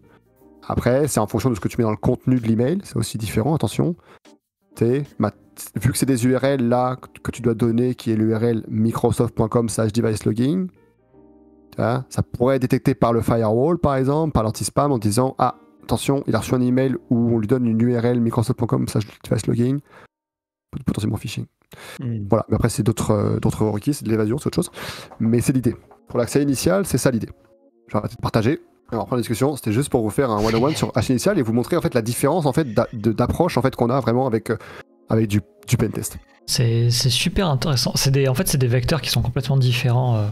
Après, c'est en fonction de ce que tu mets dans le contenu de l'email, c'est aussi différent, attention. Vu que c'est des URL là que tu dois donner, qui est l'URL microsoft.com/device-logging, ça pourrait être détecté par le firewall, par exemple, par l'anti-spam, en disant ah, attention, il a reçu un email où on lui donne une URL microsoft.com/device-logging, potentiellement phishing. Voilà, mais après, c'est d'autres requis, c'est de l'évasion, c'est autre chose. Mais c'est l'idée. Pour l'accès initial, c'est ça l'idée. J'ai arrêté de partager. Alors, on reprend la discussion, c'était juste pour vous faire un one-on-one sur H initial et vous montrer en fait la différence en fait d'approche en fait qu'on a vraiment avec du pentest. C'est super intéressant. C'est des vecteurs qui sont complètement différents.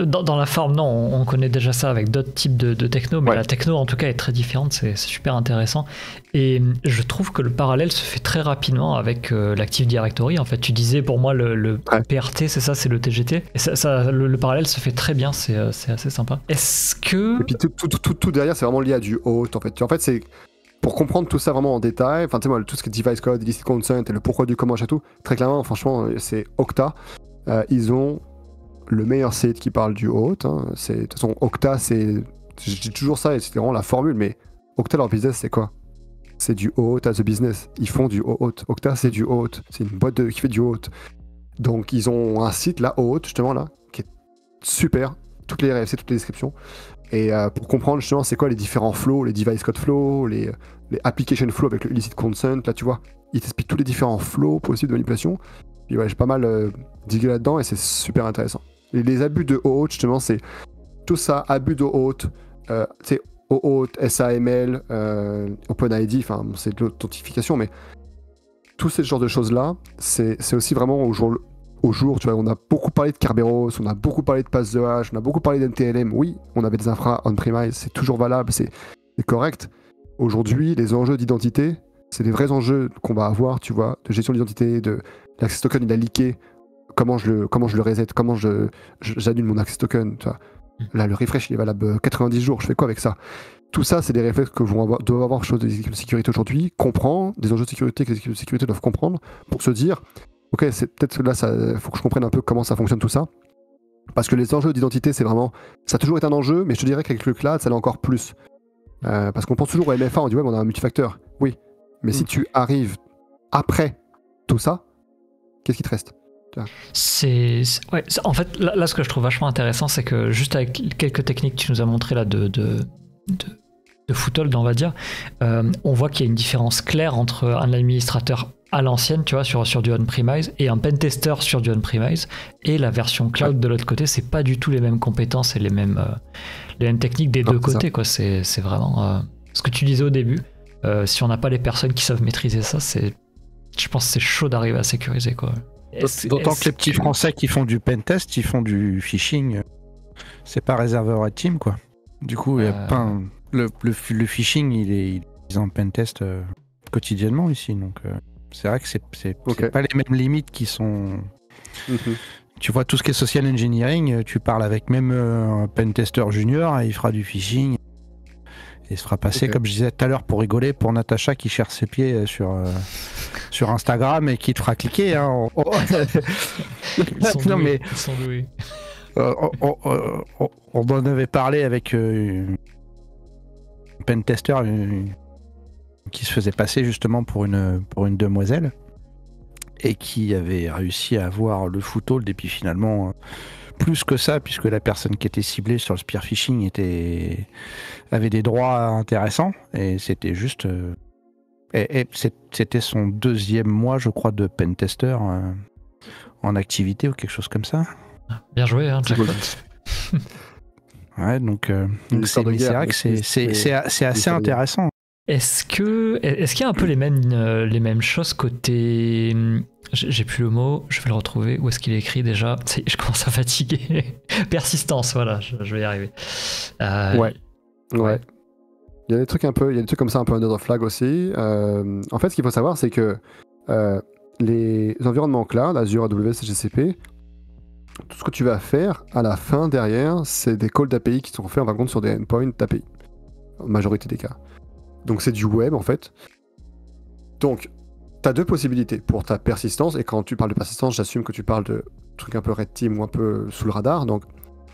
Dans la forme, non, on connaît déjà ça avec d'autres types de techno, mais la techno en tout cas est très différente, c'est super intéressant. Et je trouve que le parallèle se fait très rapidement avec l'Active Directory. En fait, tu disais pour moi le PRT, c'est ça, c'est le TGT. Et le parallèle se fait très bien, c'est assez sympa. Est-ce que... Et puis tout derrière, c'est vraiment lié à du host en fait. En fait, c'est... Pour comprendre tout ça vraiment en détail, enfin tu sais moi, tout ce qui est device code, illicit consent et le pourquoi du comment et tout, très clairement, franchement, c'est Okta. Ils ont le meilleur site qui parle du hôte. De toute façon, Okta, je dis toujours ça et c'est vraiment la formule, mais Okta, leur business, c'est quoi ? C'est du hôte as a business. Ils font du hôte. Okta, c'est du hôte. C'est une boîte qui fait du hôte. Donc, ils ont un site, là, hôte, justement, là, qui est super. Toutes les RFC, toutes les descriptions. Et pour comprendre justement c'est quoi les différents flows, les device code flows, les application flows avec le illicit consent, là tu vois, il t'explique tous les différents flows possibles de manipulation. Puis ouais, j'ai pas mal digué là-dedans et c'est super intéressant. Et les abus de OAuth, justement, c'est tout ça, abus de OAuth, c'est OAuth, SAML, OpenID, enfin bon, c'est de l'authentification, mais tous ces genres de choses-là, c'est aussi vraiment au jour, tu vois, on a beaucoup parlé de Kerberos, on a beaucoup parlé de pass de hash, on a beaucoup parlé d'NTLM, oui, on avait des infras on-premise, c'est toujours valable, c'est correct. Aujourd'hui, les enjeux d'identité, c'est des vrais enjeux qu'on va avoir, tu vois, de gestion d'identité, de l'access token, il a leaké, comment je le reset, comment j'annule mon access token, tu vois. Là, le refresh, il est valable 90 jours, je fais quoi avec ça? Tout ça, c'est des réflexes que doivent avoir chose des équipes de sécurité aujourd'hui, comprendre des enjeux de sécurité que les équipes de sécurité doivent comprendre pour se dire, ok, c'est peut-être que là, il faut que je comprenne un peu comment ça fonctionne tout ça. Parce que les enjeux d'identité, c'est vraiment, ça a toujours été un enjeu, mais je te dirais qu'avec le cloud, ça l'est encore plus. Parce qu'on pense toujours au MFA, on dit ouais, on a un multifacteur. Oui, mais si tu arrives après tout ça, qu'est-ce qui te reste? Ouais, en fait, là, ce que je trouve vachement intéressant, c'est que juste avec quelques techniques que tu nous as montrées là de foothold, on va dire, on voit qu'il y a une différence claire entre un administrateur à l'ancienne, tu vois, sur du on-premise, et un pentester sur du on-premise, et la version cloud de l'autre côté, c'est pas du tout les mêmes compétences et les mêmes techniques des deux côtés, quoi. C'est vraiment ce que tu disais au début. Si on n'a pas les personnes qui savent maîtriser ça, je pense que c'est chaud d'arriver à sécuriser, quoi. D'autant que les petits Français qui font du pentest, ils font du phishing. C'est pas réservé au Red Team, quoi. Du coup, il y a pas le phishing, il est en pentest quotidiennement ici. Donc, c'est vrai que c'est pas les mêmes limites qui sont. Tu vois, tout ce qui est social engineering, tu parles avec même un pentester junior et il fera du phishing. Et se fera passer, comme je disais tout à l'heure, pour rigoler, pour Natacha qui cherche ses pieds sur Instagram et qui te fera cliquer. Hein. Ils sont doués. On en avait parlé avec un pentester qui se faisait passer justement pour une demoiselle et qui avait réussi à avoir le foothold et puis finalement plus que ça, puisque la personne qui était ciblée sur le spear phishing avait des droits intéressants et c'était juste c'était son 2e mois, je crois, de pentester en activité ou quelque chose comme ça. Bien joué, hein, Jack. Ouais, donc c'est vrai que c'est assez intéressant. Est-ce qu'il y a un peu les mêmes choses côté... J'ai plus le mot, je vais le retrouver. Où est-ce qu'il est écrit déjà? Je commence à fatiguer. Persistance, voilà, je vais y arriver. Ouais. Il y a des trucs comme ça un peu under the flag aussi. En fait, ce qu'il faut savoir, c'est que les environnements cloud, Azure, AWS et GCP, tout ce que tu vas faire à la fin derrière, c'est des calls d'API qui sont faits en fin de compte sur des endpoints d'API, en majorité des cas. Donc c'est du web en fait. Donc tu as deux possibilités pour ta persistance, et quand tu parles de persistance, j'assume que tu parles de trucs un peu red team ou un peu sous le radar. Donc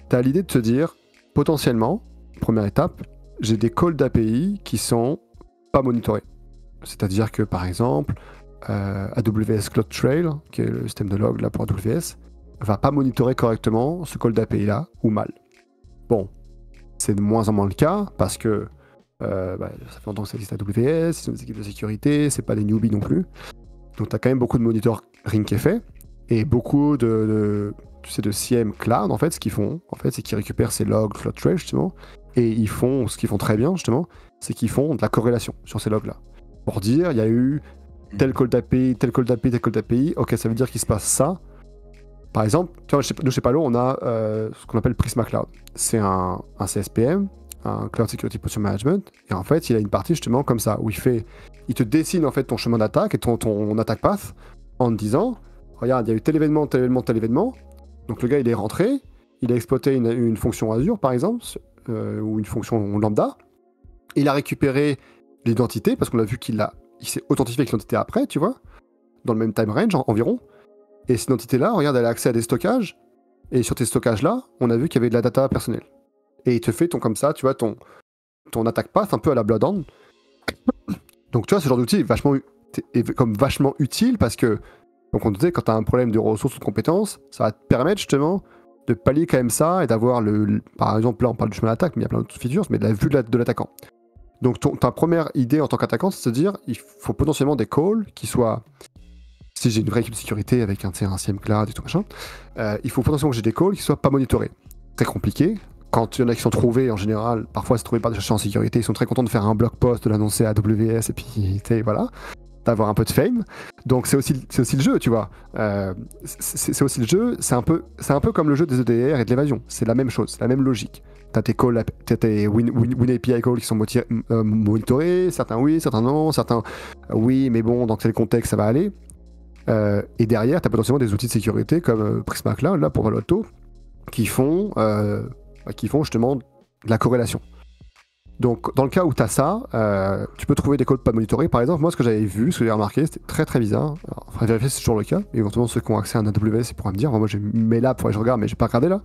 tu as l'idée de te dire, potentiellement, première étape, j'ai des calls d'API qui sont pas monitorés. C'est-à-dire que par exemple, AWS CloudTrail, qui est le système de log là pour AWS, va pas monitorer correctement ce call d'API là, ou mal. Bon, c'est de moins en moins le cas, parce que ça fait longtemps que ça existe AWS, ils sont des équipes de sécurité, c'est pas des newbies non plus. Donc t'as quand même beaucoup de monitoring qui est fait, et beaucoup de CM Cloud, en fait, ce qu'ils font, en fait, c'est qu'ils récupèrent ces logs CloudTrail, justement, et ils font, ce qu'ils font très bien, justement, c'est qu'ils font de la corrélation sur ces logs-là. Pour dire, il y a eu tel call d'API, tel call d'API, tel call d'API, ok, ça veut dire qu'il se passe ça. Par exemple, tu vois, nous chez Palo, on a ce qu'on appelle Prisma Cloud. C'est un CSPM, un Cloud Security Posture Management, et en fait, il a une partie justement comme ça, où il te dessine en fait ton chemin d'attaque et ton attack path en te disant, regarde, il y a eu tel événement, tel événement, tel événement. Donc le gars, il est rentré, il a exploité une fonction Azure, par exemple, ou une fonction lambda. Il a récupéré l'identité, parce qu'on a vu qu'il s'est authentifié avec l'identité après, tu vois, dans le même time range environ. Et cette identité-là, regarde, elle a accès à des stockages, et sur tes stockages-là, on a vu qu'il y avait de la data personnelle. Et il te fait comme ça, tu vois, ton attack path un peu à la Bloodhound. Donc tu vois, ce genre d'outil est vachement utile, parce que, donc on disait, quand tu as un problème de ressources ou de compétences, ça va te permettre justement de pallier quand même ça et d'avoir par exemple, là on parle du chemin d'attaque, mais il y a plein d'autres features, mais de la vue de l'attaquant. Donc ta première idée en tant qu'attaquant, c'est de se dire, il faut potentiellement des calls qui soient, si j'ai une vraie équipe de sécurité avec un CM cloud et tout machin, il faut potentiellement que j'ai des calls qui soient pas monitorés. Très compliqué. Quand il y en a qui sont trouvés, en général, parfois c'est trouvé par des chercheurs en sécurité, ils sont très contents de faire un blog post, de l'annoncer à AWS et puis voilà, d'avoir un peu de fame. Donc c'est aussi le jeu, tu vois. C'est aussi le jeu, c'est un peu comme le jeu des EDR et de l'évasion. C'est la même chose, c'est la même logique. T'as tes calls, t'as tes win API calls qui sont monitorés, certains oui, certains non, certains oui, mais bon, dans quel contexte ça va aller. Et derrière, t'as potentiellement des outils de sécurité comme Prisma Cloud, là, pour Palo Alto, qui font justement de la corrélation. Donc, dans le cas où tu as ça, tu peux trouver des calls pas monitorés. Par exemple, moi, ce que j'avais vu, ce que j'ai remarqué, c'était très très bizarre. Alors, il faudrait vérifier si c'est toujours le cas. Éventuellement, ceux qui ont accès à un AWS, ils pourraient me dire. Moi, j'ai mis là pour que je regarde, mais j'ai pas regardé là.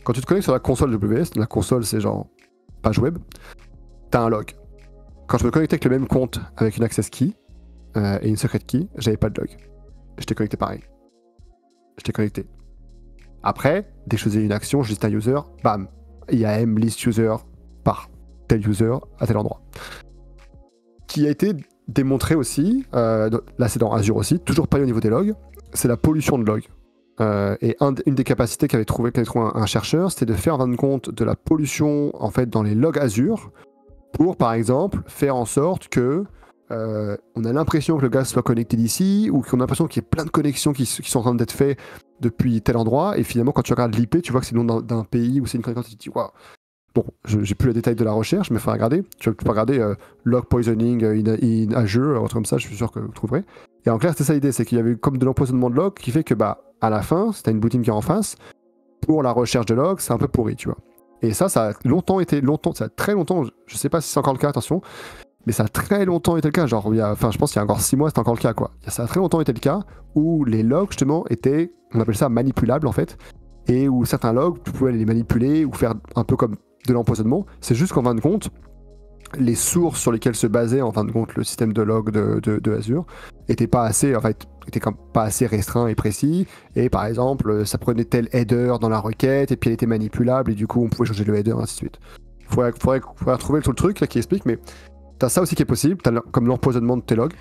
Quand tu te connectes sur la console AWS, la console, c'est genre page web, tu as un log. Quand je me connectais avec le même compte avec une access key et une secret key, j'avais pas de log. J'étais connecté pareil. J'étais connecté. Après, dès que je faisais une action, je listais un user, bam, IAM list user par tel user à tel endroit. Qui a été démontré aussi, là c'est dans Azure aussi, toujours pas au niveau des logs, c'est la pollution de logs. Et une des capacités qu'avait trouvé un chercheur, c'était de faire en fin de compte de la pollution en fait dans les logs Azure pour par exemple faire en sorte que on a l'impression que le gars soit connecté d'ici ou qu'on a l'impression qu'il y ait plein de connexions qui sont en train d'être faites depuis tel endroit et finalement quand tu regardes l'IP tu vois que c'est le nom d'un pays ou c'est une connexion tu te dis waouh. Bon, j'ai plus le détail de la recherche mais il faut regarder. Tu peux regarder log poisoning in Azure, un truc comme ça, je suis sûr que vous trouverez. Et en clair c'était ça l'idée, c'est qu'il y avait comme de l'empoisonnement de log qui fait que à la fin, si t'as une blue team qui est en face, pour la recherche de log, c'est un peu pourri, tu vois. Et ça a très longtemps, je sais pas si c'est encore le cas, attention, mais ça a très longtemps été le cas, genre, je pense qu'il y a encore 6 mois, c'était encore le cas, quoi. Ça a très longtemps été le cas, où les logs, justement, étaient, on appelle ça manipulables, en fait, et où certains logs, tu pouvais les manipuler, ou faire un peu comme de l'empoisonnement. C'est juste qu'en fin de compte, les sources sur lesquelles se basait, en fin de compte, le système de log de Azure, était pas assez restreint et précis, et par exemple, ça prenait tel header dans la requête, et puis elle était manipulable, et du coup, on pouvait changer le header, ainsi de suite. Faudrait retrouver tout le truc, là, qui explique, mais t'as ça aussi qui est possible, t'as comme l'empoisonnement de tes logs.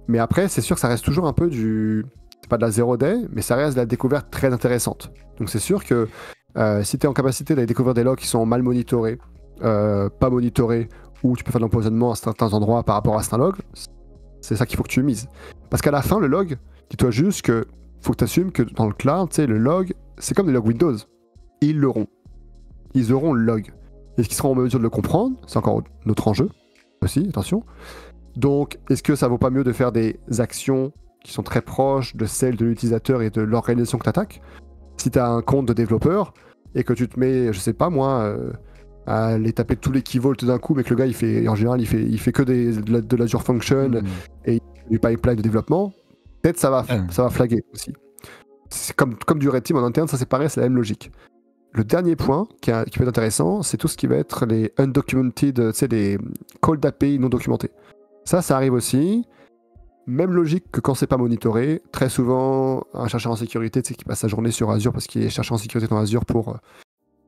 Mais après, c'est sûr que ça reste toujours un peu c'est pas de la 0 day, mais ça reste de la découverte très intéressante. Donc c'est sûr que si t'es en capacité d'aller découvrir des logs qui sont mal monitorés, pas monitorés, ou tu peux faire de l'empoisonnement à certains endroits par rapport à certains logs, c'est ça qu'il faut que tu mises. Parce qu'à la fin, le log, dis-toi juste que faut que tu assumes que dans le cloud, tu sais, le log, c'est comme des logs Windows. Ils l'auront. Ils auront le log. Est-ce qu'ils seront en mesure de le comprendre? C'est encore notre enjeu aussi, attention. Donc, est-ce que ça vaut pas mieux de faire des actions qui sont très proches de celles de l'utilisateur et de l'organisation que tu attaques? Si tu as un compte de développeur et que tu te mets, je sais pas moi, à aller taper tous les key vaults d'un coup, mais que le gars, en général, il fait que de l'Azure Function et du pipeline de développement, peut-être ça va flaguer aussi. C'est comme du Red Team en interne, ça c'est pareil, c'est la même logique. Le dernier point qui peut être intéressant, c'est tout ce qui va être les undocumented, tu sais, les calls d'API non documentés. Ça arrive aussi. Même logique que quand c'est pas monitoré. Très souvent, un chercheur en sécurité, tu sais, qui passe sa journée sur Azure parce qu'il est chercheur en sécurité dans Azure pour...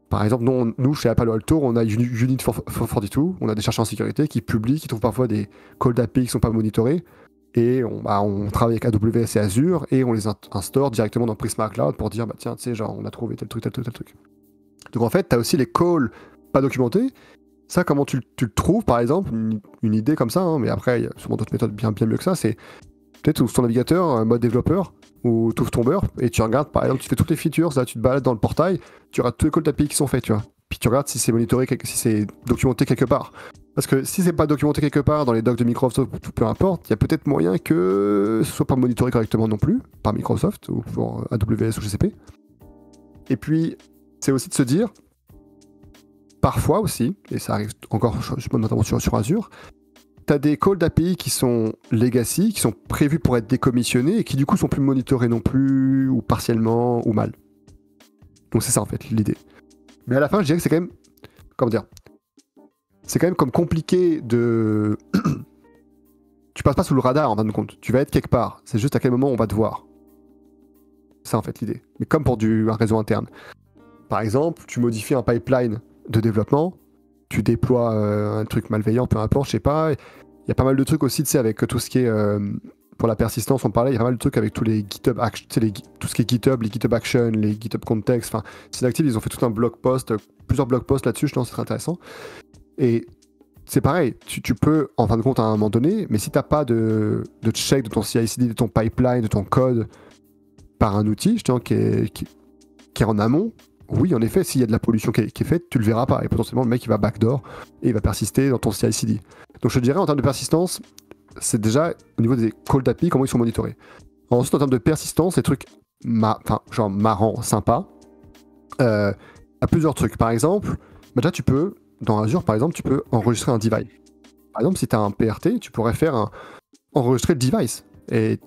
par exemple, nous, chez Palo Alto, on a Unit 42, on a des chercheurs en sécurité qui publient, qui trouvent parfois des calls d'API qui sont pas monitorés. Et on travaille avec AWS et Azure et on les instaure directement dans Prisma Cloud pour dire, tiens, tu sais, genre, on a trouvé tel truc. Donc en fait, tu as aussi les calls pas documentés. Ça, comment tu le trouves, par exemple, une idée comme ça, hein, mais après, il y a sûrement d'autres méthodes bien mieux que ça, c'est peut-être sur ton navigateur, mode développeur, ou tu ouvres ton beurre, et tu regardes, par exemple, tu fais toutes les features, là, tu te balades dans le portail, tu regardes tous les calls d'API qui sont faits, tu vois. Puis tu regardes si c'est monitoré, si c'est documenté quelque part. Parce que si c'est pas documenté quelque part dans les docs de Microsoft ou peu importe, il y a peut-être moyen que ce soit pas monitoré correctement non plus, par Microsoft, ou pour AWS ou GCP. Et puis, c'est aussi de se dire, parfois aussi, et ça arrive encore, notamment sur Azure, tu as des calls d'API qui sont legacy, qui sont prévus pour être décommissionnés et qui du coup sont plus monitorés non plus, ou partiellement, ou mal. Donc c'est ça en fait l'idée. Mais à la fin, je dirais que c'est quand même, comment dire, c'est quand même comme compliqué de... tu passes pas sous le radar en fin de compte, tu vas être quelque part, c'est juste à quel moment on va te voir. C'est en fait l'idée. Mais comme pour un réseau interne. Par exemple, tu modifies un pipeline de développement, tu déploies un truc malveillant, peu importe, je sais pas. Il y a pas mal de trucs aussi, tu sais, avec tout ce qui est... pour la persistance, on parlait, il y a pas mal de trucs avec tous les GitHub Action, tout ce qui est GitHub, les GitHub Action, les GitHub Context. Enfin, Synaptive, ils ont fait tout un blog post, plusieurs blog posts là-dessus, je pense que c'est très intéressant. Et c'est pareil, tu peux, en fin de compte, à un moment donné, mais si t'as pas de check de ton CI/CD, de ton pipeline, de ton code par un outil, justement, qui est en amont, oui, en effet, s'il y a de la pollution qui est faite, tu le verras pas. Et potentiellement, le mec, il va backdoor et il va persister dans ton CI/CD. Donc, je dirais, en termes de persistance, c'est déjà au niveau des calls d'API, comment ils sont monitorés. Ensuite, en termes de persistance, les trucs genre marrants, sympas, à plusieurs trucs. Par exemple, déjà, tu peux, dans Azure, par exemple, tu peux enregistrer un device. Par exemple, si tu as un PRT, tu pourrais enregistrer le device. Et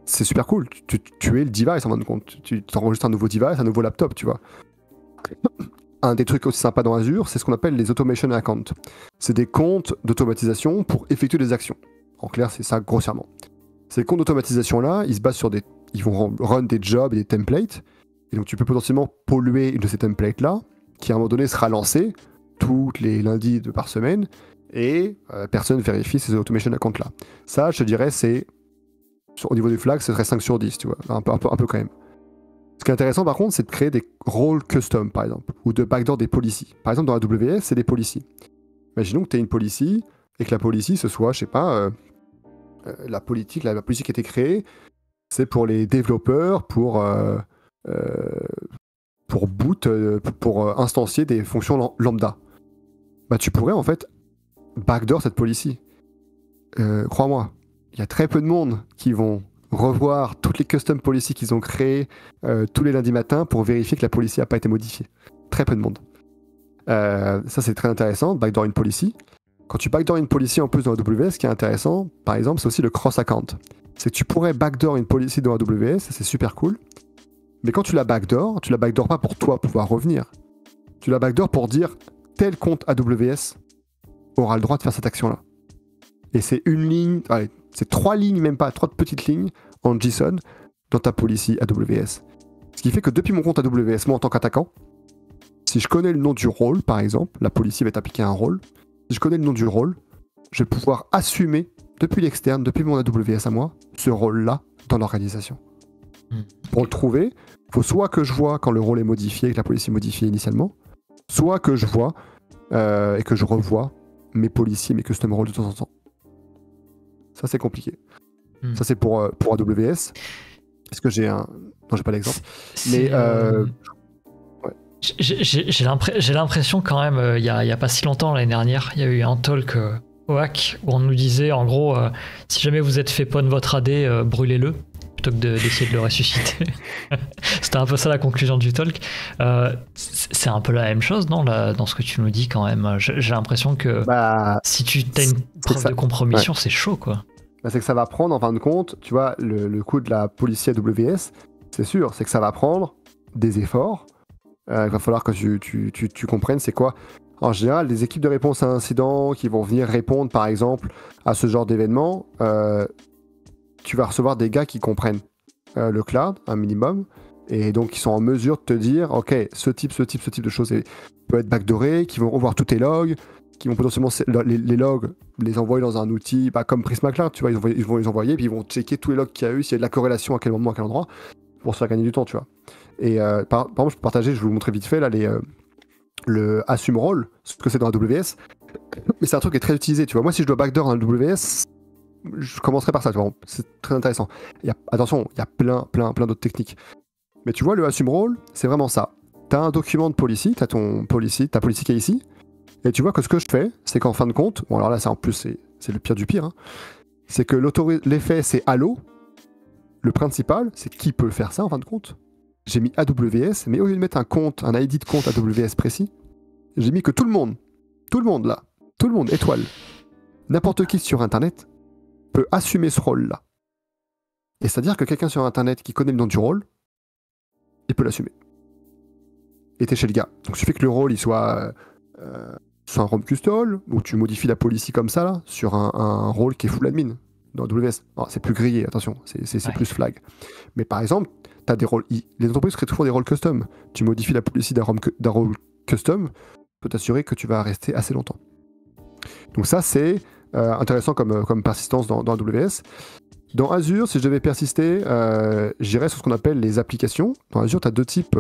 c'est super cool. Tu es le device en fin de compte. Tu enregistres un nouveau device, un nouveau laptop, tu vois. Un des trucs aussi sympas dans Azure, c'est ce qu'on appelle les automation accounts. C'est des comptes d'automatisation pour effectuer des actions. En clair, c'est ça grossièrement. Ces comptes d'automatisation-là, ils se basent sur ils vont run des jobs et des templates. Et donc, tu peux potentiellement polluer une de ces templates-là, qui à un moment donné sera lancée tous les lundis par semaine, et personne vérifie ces automation accounts-là. Ça, je te dirais, au niveau des flags, ce serait 5 sur 10, tu vois, un peu quand même. Ce qui est intéressant, par contre, c'est de créer des rôles custom, par exemple, ou de backdoor des policies. Par exemple, dans AWS, c'est des policies. Imaginons que tu aies une policy, et que la policy, ce soit, je sais pas, la policy qui a été créée, c'est pour les développeurs, pour instancier des fonctions lambda. Tu pourrais, en fait, backdoor cette policy. Crois-moi, il y a très peu de monde qui vont revoir toutes les custom policies qu'ils ont créées tous les lundis matins pour vérifier que la policy n'a pas été modifiée. Très peu de monde. Ça, c'est très intéressant, backdoor une policy. Quand tu backdoor une policy en plus dans AWS, ce qui est intéressant, par exemple, c'est aussi le cross-account. C'est que tu pourrais backdoor une policy dans AWS, c'est super cool. Mais quand tu la backdoor pas pour toi pouvoir revenir. Tu la backdoor pour dire tel compte AWS aura le droit de faire cette action-là. Et c'est une ligne, c'est 3 lignes, même pas 3 petites lignes en JSON dans ta policy AWS. Ce qui fait que depuis mon compte AWS, moi en tant qu'attaquant, si je connais le nom du rôle, par exemple, la policy va t'appliquer un rôle. Si je connais le nom du rôle, je vais pouvoir assumer depuis l'externe, depuis mon AWS à moi, ce rôle-là dans l'organisation. Pour le trouver, il faut soit que je vois quand le rôle est modifié, que la policy est modifiée initialement, soit que je vois et que je revois mes policies, mes custom roles de temps en temps. Ça, c'est compliqué. Ça, c'est pour AWS. Est-ce que j'ai un... Non, j'ai pas l'exemple. Mais... Ouais. J'ai l'impression quand même, il y a pas si longtemps, l'année dernière, il y a eu un talk OAK où on nous disait, en gros, si jamais vous êtes fait pwn votre AD, brûlez-le, plutôt que d'essayer de le ressusciter. C'était un peu ça la conclusion du talk. C'est un peu la même chose, non, là, dans ce que tu nous dis quand même. J'ai l'impression que si tu as une preuve de compromission, c'est chaud, quoi. C'est que ça va prendre, en fin de compte, tu vois, le coup de la policy AWS, c'est sûr, c'est que ça va prendre des efforts. Il va falloir que tu comprennes c'est quoi. En général, les équipes de réponse à incidents qui vont venir répondre, par exemple, à ce genre d'événement, tu vas recevoir des gars qui comprennent le cloud, un minimum, et donc qui sont en mesure de te dire, ok, ce type de choses peut être backdooré, qui vont revoir tous tes logs, qui vont potentiellement les logs, les envoyer dans un outil comme Prisma Cloud, tu vois, ils vont les envoyer, puis ils vont checker tous les logs qu'il y a eu, s'il y a de la corrélation, à quel moment, à quel endroit, pour se faire gagner du temps, tu vois. Et par exemple, je peux partager, je vais vous montrer vite fait, là, le assume role, ce que c'est dans AWS, mais c'est un truc qui est très utilisé, tu vois. Moi, si je dois backdoor en AWS, je commencerai par ça, tu vois, c'est très intéressant. Attention, il y a plein d'autres techniques. Mais tu vois, le assume role, c'est vraiment ça. Tu as un document de policy, tu as ta policy qui est ici, et tu vois que ce que je fais, c'est qu'en fin de compte, bon alors là, en plus, c'est le pire du pire, hein, c'est que l'effet, c'est allo. Le principal, c'est qui peut faire ça en fin de compte. J'ai mis AWS, mais au lieu de mettre un ID de compte AWS précis, j'ai mis que tout le monde là, tout le monde, étoile, n'importe qui sur Internet peut assumer ce rôle-là. Et c'est-à-dire que quelqu'un sur Internet qui connaît le nom du rôle, il peut l'assumer. Et t'es chez le gars. Donc il suffit que le rôle il soit un ROM custol, où tu modifies la policy comme ça, là, sur un rôle qui est full admin. dans AWS. Alors, c'est plus grillé, attention, c'est Ouais. plus flag. Mais par exemple, t'as des rôles, les entreprises créent toujours des rôles custom. Tu modifies la policy d'un rôle custom, peut t'assurer que tu vas rester assez longtemps. Donc ça, c'est intéressant comme persistance dans AWS. Dans Azure, si je devais persister, j'irais sur ce qu'on appelle les applications. Dans Azure, tu as deux types.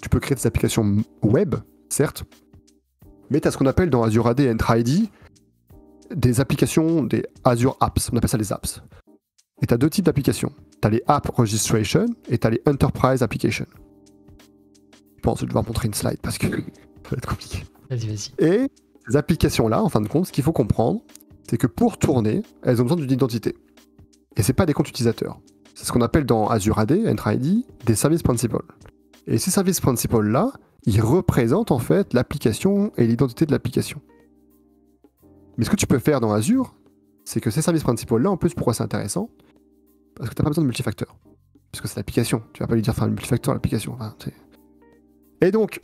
Tu peux créer des applications web, certes, mais tu as ce qu'on appelle dans Azure AD et Entra ID des applications, des Azure Apps. On appelle ça les apps. Et tu as deux types d'applications. Tu as les App Registration et tu as les Enterprise Applications. Je pense que je vais devoir montrer une slide parce que ça va être compliqué. Vas-y. Et ces applications-là, en fin de compte, ce qu'il faut comprendre, c'est que pour tourner, elles ont besoin d'une identité. Et c'est pas des comptes utilisateurs. C'est ce qu'on appelle dans Azure AD, Entra ID, des service principals. Et ces service principals-là, ils représentent en fait l'application et l'identité de l'application. Mais ce que tu peux faire dans Azure, c'est que ces services principaux-là, en plus, pourquoi c'est intéressant? Parce que tu n'as pas besoin de multifacteur. Parce que c'est l'application. Tu vas pas lui dire faire un multifacteur à l'application. Enfin, et donc,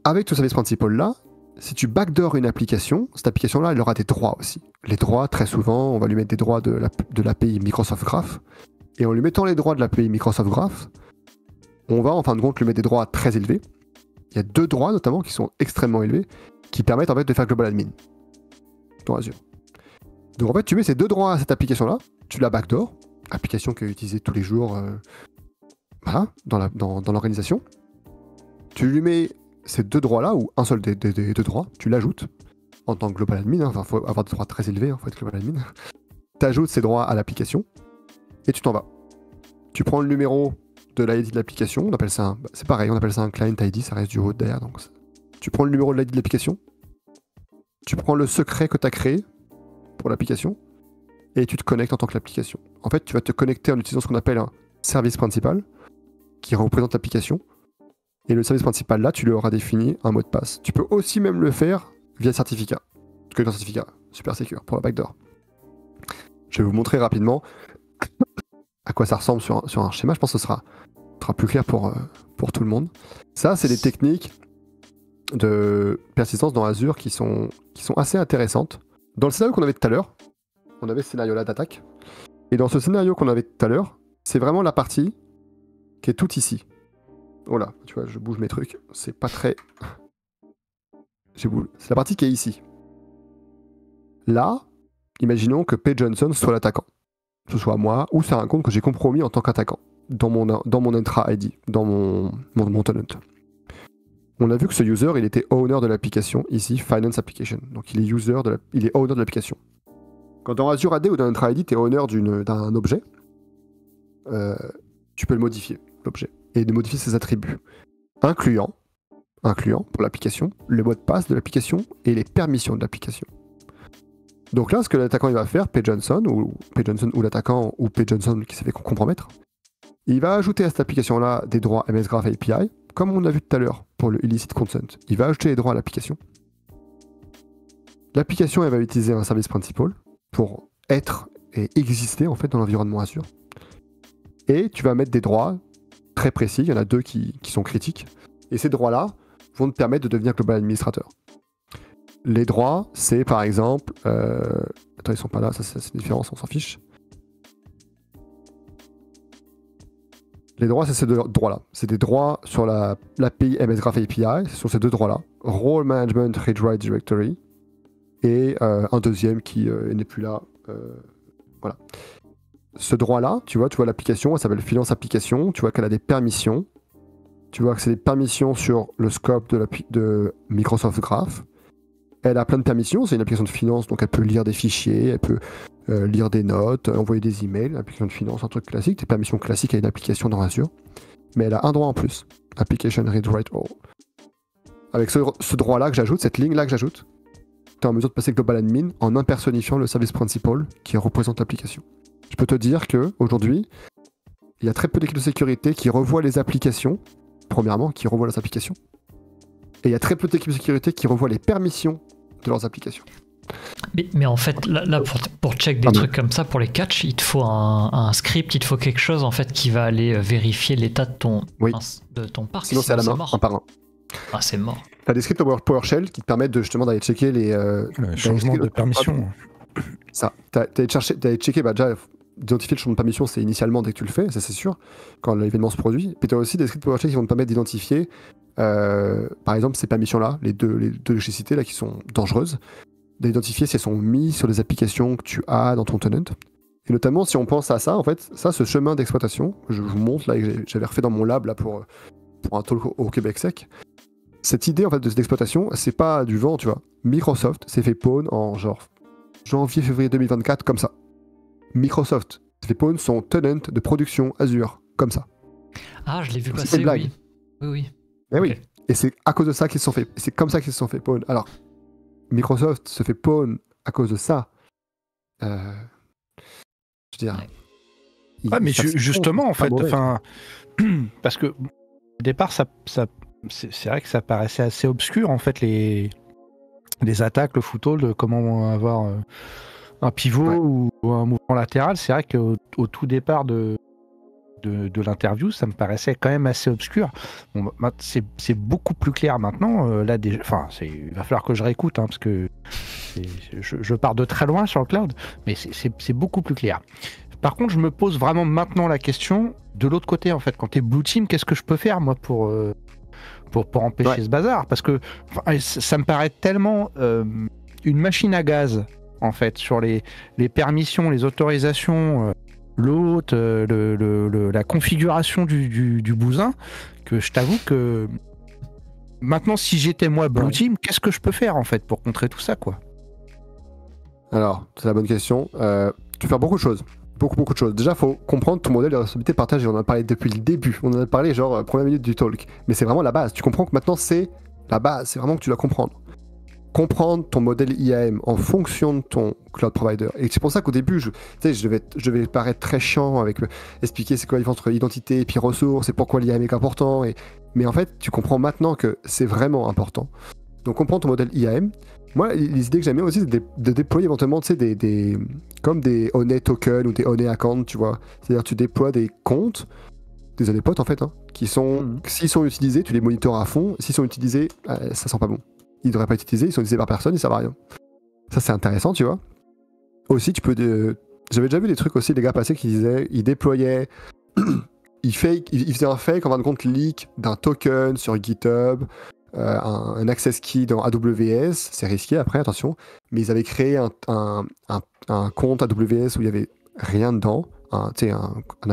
avec tous ces services principaux-là, si tu backdoor une application, cette application-là, elle aura des droits aussi. Les droits, très souvent, on va lui mettre des droits de l'API Microsoft Graph. Et en lui mettant les droits de l'API Microsoft Graph, on va en fin de compte lui mettre des droits très élevés. Il y a deux droits notamment qui sont extrêmement élevés, qui permettent en fait de faire global admin dans Azure. Donc en fait, tu mets ces deux droits à cette application-là, tu la backdoor, application qui est utilisée tous les jours voilà, dans l'organisation. Tu lui mets ces deux droits-là, ou un seul des deux droits, tu l'ajoutes en tant que global admin, enfin, il faut avoir des droits très élevés en fait, global admin. Tu ajoutes ces droits à l'application et tu t'en vas. Tu prends le numéro de l'ID de l'application, on appelle ça c'est pareil, on appelle ça un client ID, ça reste du root derrière. Donc tu prends le numéro de l'ID de l'application, tu prends le secret que tu as créé pour l'application et tu te connectes en tant que l'application. En fait, tu vas te connecter en utilisant ce qu'on appelle un service principal qui représente l'application. Et le service principal, là, tu lui auras défini un mot de passe. Tu peux aussi même le faire via certificat. Que un certificat, super secure pour la backdoor. Je vais vous montrer rapidement à quoi ça ressemble sur un schéma. Je pense que ce sera plus clair pour tout le monde. Ça, c'est des techniques de persistance dans Azure qui sont assez intéressantes. Dans le scénario qu'on avait tout à l'heure, on avait ce scénario-là d'attaque. Et dans ce scénario qu'on avait tout à l'heure, c'est vraiment la partie qui est toute ici. Oh là, tu vois, je bouge mes trucs. C'est pas très... C'est la partie qui est ici. Là, imaginons que P. Johnson soit l'attaquant. Que ce soit moi, ou c'est un compte que j'ai compromis en tant qu'attaquant. Dans mon Entra ID, dans mon tenant. On a vu que ce user, il était owner de l'application, ici, Finance Application. Donc il est owner de l'application. Quand dans Azure AD ou dans Entra ID, tu es owner d'un objet, tu peux le modifier, l'objet. Et de modifier ses attributs, incluant pour l'application, le mot de passe de l'application et les permissions de l'application. Donc là, ce que l'attaquant il va faire, P. Johnson ou l'attaquant ou P. Johnson qui s'est fait compromettre, il va ajouter à cette application-là des droits MS Graph API, comme on a vu tout à l'heure pour le illicit consent. Il va ajouter les droits à l'application. L'application, elle va utiliser un service principal pour être et exister en fait dans l'environnement Azure. Et tu vas mettre des droits très précis, il y en a deux qui sont critiques, et ces droits-là vont te permettre de devenir global administrateur. Les droits, c'est par exemple... Attends, ils sont pas là, ça c'est une différence, on s'en fiche. Les droits, c'est ces deux droits-là. C'est des droits sur l'API MS Graph API, c'est sur ces deux droits-là. Role Management Read-Write Directory, et un deuxième qui n'est plus là. Voilà. Ce droit-là, tu vois l'application, elle s'appelle Finance Application, tu vois qu'elle a des permissions. Tu vois que c'est des permissions sur le scope de Microsoft Graph. Elle a plein de permissions, c'est une application de finance, donc elle peut lire des fichiers, elle peut lire des notes, envoyer des emails, application de finance, un truc classique, des permissions classiques à une application dans Azure. Mais elle a un droit en plus, Application Read Write All. Avec ce droit-là que j'ajoute, cette ligne-là que j'ajoute, tu es en mesure de passer Global Admin en impersonnifiant le service principal qui représente l'application. Je peux te dire qu'aujourd'hui, il y a très peu d'équipes de sécurité qui revoient les applications, premièrement, qui revoient les applications, et il y a très peu d'équipes de sécurité qui revoient les permissions de leurs applications. Mais en fait, là pour check des trucs comme ça, pour les catchs, il te faut un script, il te faut quelque chose en fait qui va aller vérifier l'état de ton parc. Sinon c'est à la main, un par un. Ah, c'est mort. Tu as des scripts PowerShell qui te permettent justement d'aller checker les changements de permission. Ça. T'as checké, déjà, d'identifier le champ de permission, c'est initialement dès que tu le fais, ça c'est sûr, quand l'événement se produit. Puis tu as aussi des scripts PowerShell qui vont te permettre d'identifier, par exemple, ces permissions-là, les deux que j'ai citées, là, qui sont dangereuses, d'identifier si elles sont mises sur les applications que tu as dans ton tenant. Et notamment, si on pense à ça, en fait, ce chemin d'exploitation, je vous montre, là, que j'avais refait dans mon lab là, pour un talk au Québec Sec, cette idée en fait, d'exploitation, c'est pas du vent, tu vois. Microsoft s'est fait pawn en genre janvier-février 2024, comme ça. Microsoft s'est fait pawn son tenant de production Azure, comme ça. Ah, je l'ai vu Donc, passer, c'est une blague. Oui. Eh Okay. oui. Et c'est à cause de ça qu'ils se sont fait. C'est comme ça qu'ils se sont fait pawn. Alors, Microsoft se fait pawn à cause de ça. Je veux dire. Ouais. Mais justement, en fait, parce que au départ, c'est vrai que ça paraissait assez obscur, en fait, les attaques, le foothold, comment avoir un pivot ou un mouvement latéral. C'est vrai qu'au tout départ de l'interview, ça me paraissait quand même assez obscur. Bon, c'est beaucoup plus clair maintenant. Là, déjà, il va falloir que je réécoute, parce que je pars de très loin sur le cloud, mais c'est beaucoup plus clair. Par contre, je me pose vraiment maintenant la question de l'autre côté, en fait. Quand t'es Blue Team, qu'est-ce que je peux faire, moi, pour empêcher ce bazar? Parce que ça me paraît tellement une machine à gaz, en fait, sur les permissions, les autorisations, l'hôte, la configuration du bousin, que je t'avoue que maintenant, si j'étais moi Blue Team, qu'est-ce que je peux faire, en fait, pour contrer tout ça, quoi? Alors, c'est la bonne question. Tu peux faire beaucoup de choses. Beaucoup de choses. Déjà, il faut comprendre ton modèle de responsabilité partagée. On en a parlé depuis le début. On en a parlé, première minute du talk. Mais c'est vraiment la base. Tu comprends que maintenant, c'est la base. C'est vraiment que tu dois comprendre. Comprendre ton modèle IAM en fonction de ton cloud provider. Et c'est pour ça qu'au début, je vais paraître très chiant avec expliquer c'est quoi la différence entre identité et puis ressources et pourquoi l'IAM est important. Mais en fait, tu comprends maintenant que c'est vraiment important. Donc, comprends ton modèle IAM. Moi, les idées que j'aime bien aussi, c'est de déployer éventuellement, tu sais, comme des honey tokens ou des honey accounts, tu vois. C'est-à-dire, tu déploies des comptes, des honeypots en fait, qui sont, s'ils sont utilisés, tu les monitores à fond. S'ils sont utilisés, ça sent pas bon. Ils devraient pas être utilisés, ils sont utilisés par personne, ils servent à rien. Ça, c'est intéressant, tu vois. Aussi, tu peux. J'avais déjà vu des trucs aussi, des gars passés qui disaient, ils déployaient, ils faisaient un fake en fin de compte leak d'un token sur GitHub. Un access key dans AWS, c'est risqué après, attention, mais ils avaient créé un compte AWS où il n'y avait rien dedans, un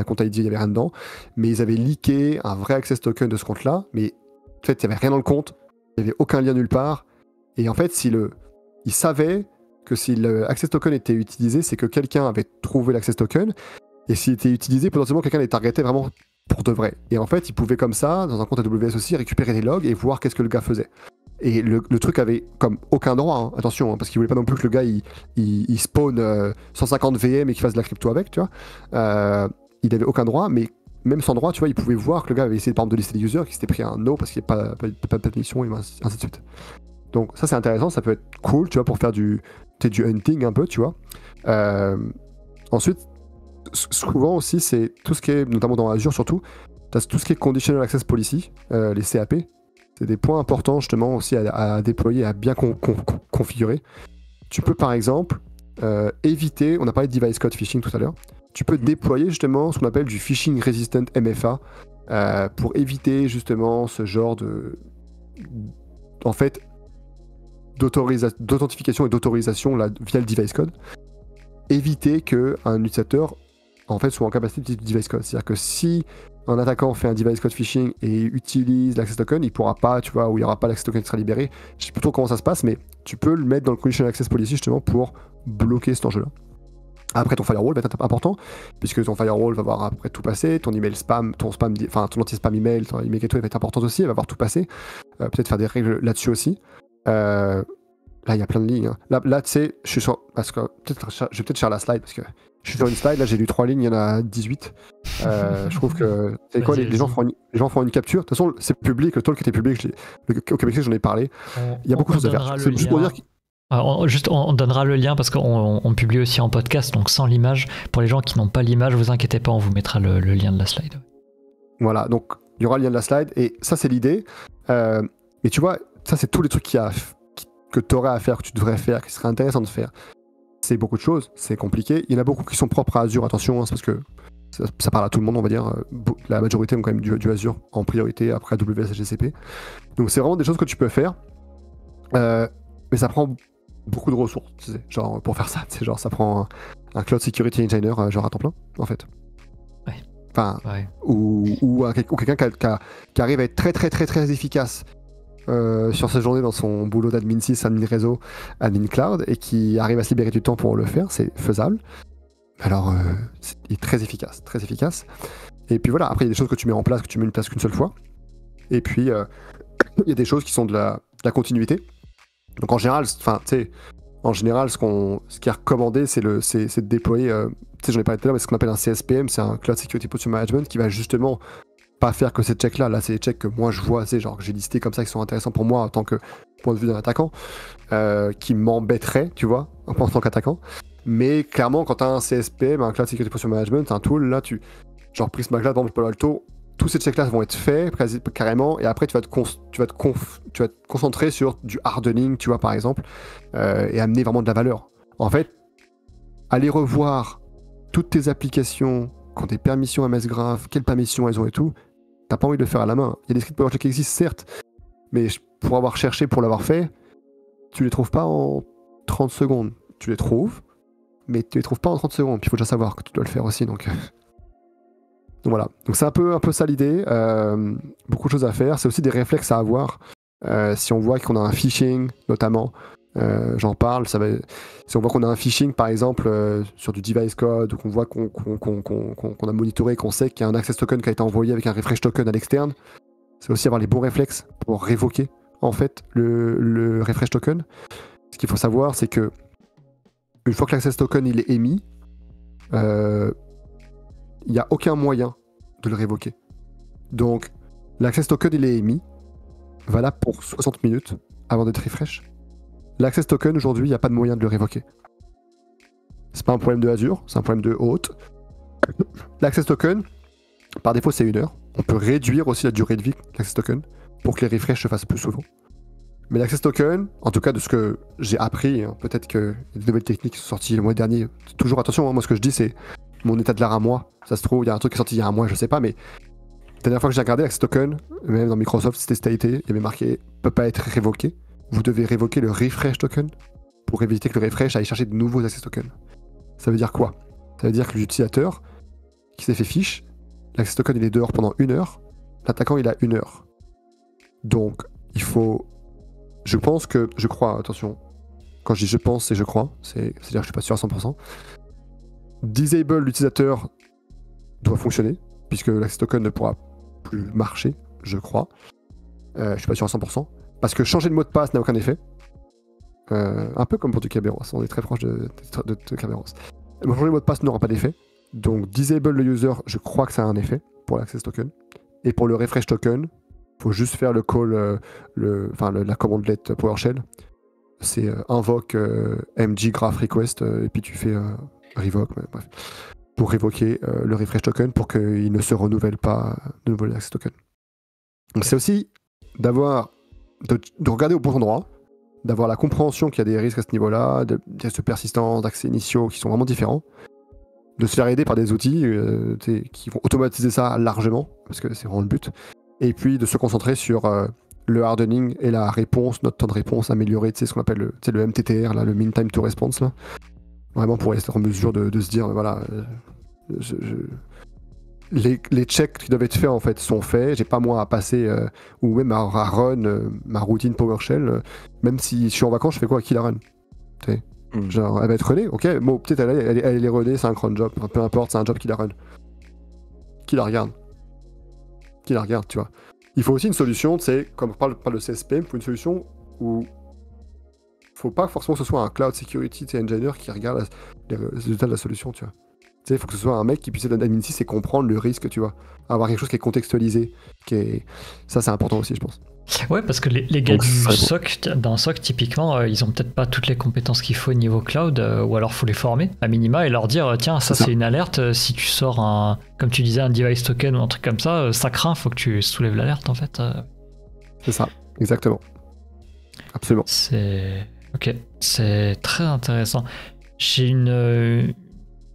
compte ID, il n'y avait rien dedans, mais ils avaient leaké un vrai access token de ce compte-là, mais en fait, il n'y avait rien dans le compte, il n'y avait aucun lien nulle part, et en fait, ils savaient que si l'access token était utilisé, c'est que quelqu'un avait trouvé l'access token, et s'il était utilisé, potentiellement, quelqu'un les targetait vraiment pour de vrai. Et en fait, ils pouvaient comme ça, dans un compte AWS aussi, récupérer des logs et voir qu'est-ce que le gars faisait. Et le truc avait comme aucun droit, attention, parce qu'ils voulaient pas non plus que le gars il spawn 150 VM et qu'il fasse de la crypto avec, tu vois. Il avait aucun droit, mais même sans droit, tu vois, ils pouvaient voir que le gars avait essayé par exemple de lister des users, qui s'était pris un no parce qu'il n'y avait pas de permission et ainsi de suite. Donc ça c'est intéressant, ça peut être cool, tu vois, pour faire du hunting un peu, tu vois. Ensuite, souvent aussi, c'est tout ce qui est, notamment dans Azure surtout, tu as tout ce qui est Conditional Access Policy, les CAP. C'est des points importants justement aussi à déployer, à bien configurer. Tu peux par exemple éviter, on a parlé de device code phishing tout à l'heure, tu peux déployer justement ce qu'on appelle du phishing resistant MFA pour éviter justement ce genre d'authentification et d'autorisation via le device code. Éviter qu'un utilisateur en fait soit en capacité d'utiliser du device code. C'est-à-dire que si un attaquant fait un device code phishing et utilise l'access token, il pourra pas, tu vois, ou il n'y aura pas l'access token qui sera libéré. Je sais plus trop comment ça se passe, mais tu peux le mettre dans le Conditional Access Policy justement pour bloquer cet enjeu-là. Après, ton firewall va être important, puisque ton firewall va voir après tout passer, ton email spam, ton anti-spam email, ton email gateway va être important aussi, elle va voir tout passer. Peut-être faire des règles là-dessus aussi. Là, il y a plein de lignes. Là tu sais, je suis sur. Parce que je vais peut-être faire la slide, parce que je suis sur une slide, là j'ai lu 3 lignes, il y en a 18. Je trouve que. C'est quoi, les gens font une capture. De toute façon, c'est public, le talk était public, au Québec, j'en ai parlé. Il y a beaucoup de choses à faire. C'est juste pour dire. On donnera le lien parce qu'on publie aussi en podcast, donc sans l'image. Pour les gens qui n'ont pas l'image, vous inquiétez pas, on vous mettra le lien de la slide. Voilà, donc il y aura le lien de la slide, et ça c'est l'idée. Mais tu vois, ça c'est tous les trucs que tu aurais à faire, que tu devrais faire, qui serait intéressant de faire. c'est beaucoup de choses, c'est compliqué. Il y en a beaucoup qui sont propres à Azure, attention, hein, c'est parce que ça parle à tout le monde, on va dire. La majorité ont quand même du Azure en priorité, après AWS et GCP. Donc c'est vraiment des choses que tu peux faire, mais ça prend beaucoup de ressources, tu sais, genre pour faire ça, genre ça prend un Cloud Security Engineer genre à temps plein, en fait. Ouais. Enfin, Ouais. ou quelqu'un qui arrive à être très très très très efficace sur sa journée dans son boulot d'admin 6, admin réseau, admin cloud, et qui arrive à se libérer du temps pour le faire, c'est faisable. Alors, il est très efficace, très efficace. Et puis voilà, après il y a des choses que tu mets en place, que tu mets en place qu'une seule fois. Et puis, il y a des choses qui sont de la continuité. Donc en général, enfin, tu sais, ce qui est recommandé, c'est de déployer, tu sais, j'en ai parlé tout à l'heure, mais c'est ce qu'on appelle un CSPM, c'est un Cloud Security Posture Management, qui va justement pas faire que ces checks-là. Là, c'est les checks que moi je vois, c'est genre que j'ai listé comme ça, qui sont intéressants pour moi en tant que point de vue d'un attaquant, qui m'embêteraient, tu vois, en tant qu'attaquant. Mais clairement, quand tu as un CSPM, un Cloud Security Posture Management, un tool, là, genre Prisma Cloud, par exemple, Palo Alto, tous ces checks-là vont être faits carrément, et après tu vas te concentrer sur du hardening, tu vois, par exemple, et amener vraiment de la valeur. En fait, aller revoir toutes tes applications, quand des permissions MS Graph, quelles permissions elles ont et tout, t'as pas envie de le faire à la main. Il y a des scripts PowerShell qui existent, certes, mais pour avoir cherché, pour l'avoir fait, tu les trouves pas en 30 secondes. Tu les trouves, mais tu les trouves pas en 30 secondes. Puis il faut déjà savoir que tu dois le faire aussi, donc voilà. Donc c'est un peu ça l'idée. Beaucoup de choses à faire. C'est aussi des réflexes à avoir. Si on voit qu'on a un phishing, notamment, j'en parle. Si on voit qu'on a un phishing, par exemple, sur du device code, ou qu'on voit qu'on a monitoré, qu'on sait qu'il y a un access token qui a été envoyé avec un refresh token à l'externe, c'est aussi avoir les bons réflexes pour révoquer en fait le refresh token. Ce qu'il faut savoir, c'est que une fois que l'access token il est émis, il n'y a aucun moyen de le révoquer. Donc, l'access token, il est émis, valable pour 60 minutes avant d'être refresh. L'access token, aujourd'hui, il n'y a pas de moyen de le révoquer. C'est pas un problème de Azure, c'est un problème de Haute. L'access token, par défaut, c'est 1 heure. On peut réduire aussi la durée de vie de l'access token pour que les refresh se fassent plus souvent. Mais l'access token, en tout cas de ce que j'ai appris, hein, peut-être qu'il y a des nouvelles techniques qui sont sorties le mois dernier. Toujours attention, hein, moi ce que je dis, c'est mon état de l'art à moi. Ça se trouve, il y a un truc qui est sorti il y a un mois, je sais pas, mais la dernière fois que j'ai regardé l'access token, même dans Microsoft, c'était staté, il y avait marqué peut pas être révoqué. Vous devez révoquer le refresh token pour éviter que le refresh aille chercher de nouveaux access tokens. Ça veut dire quoi? Ça veut dire que l'utilisateur qui s'est fait fiche, l'access token il est dehors pendant 1 heure, l'attaquant il a 1 heure. Donc il faut. Je crois, attention, quand je dis je pense, c'est je crois, c'est-à-dire que je suis pas sûr à 100%. Disable l'utilisateur doit fonctionner, puisque l'access token ne pourra plus marcher, je crois. Je suis pas sûr à 100%. Parce que changer de mot de passe n'a aucun effet. Un peu comme pour du Kerberos, on est très proche de Kerberos. Changer de mot de passe n'aura pas d'effet. Donc disable le user, je crois que ça a un effet pour l'access token. Et pour le refresh token, faut juste faire le call, la commandelet PowerShell. C'est invoke mg graph request et puis tu fais revoke, bref, pour révoquer le refresh token pour qu'il ne se renouvelle pas de nouveau l'access token. Donc c'est aussi de regarder au bon endroit, d'avoir la compréhension qu'il y a des risques à ce niveau-là, des risques de persistance, d'accès initiaux qui sont vraiment différents, de se faire aider par des outils qui vont automatiser ça largement, parce que c'est vraiment le but, et puis de se concentrer sur le hardening et la réponse, notre temps de réponse amélioré, ce qu'on appelle le MTTR, là, le Mean Time to Response, là. Vraiment pour être en mesure de se dire, voilà, les checks qui doivent être faits en fait sont faits, j'ai pas moi à passer ou même à run ma routine PowerShell, même si je suis en vacances, je fais quoi qui la run? Genre, elle va être runée, ok, bon, peut-être elle est runée, c'est un cron job, peu importe, c'est un job qui la run. Qui la regarde, tu vois. Il faut aussi une solution, tu sais, comme on parle de CSPM, il faut une solution où faut pas forcément que ce soit un Cloud Security Engineer qui regarde les résultats de la solution, tu vois. Tu sais, il faut que ce soit un mec qui puisse être un admin 6 et comprendre le risque, tu vois. Avoir quelque chose qui est contextualisé, ça c'est important aussi, je pense. Ouais, parce que les gars du SOC, dans SOC, typiquement, ils ont peut-être pas toutes les compétences qu'il faut au niveau cloud, ou alors faut les former à minima et leur dire tiens, ça c'est une alerte, si tu sors comme tu disais, un device token ou un truc comme ça craint, faut que tu soulèves l'alerte en fait. C'est ça, exactement. Absolument. Ok, c'est très intéressant. J'ai une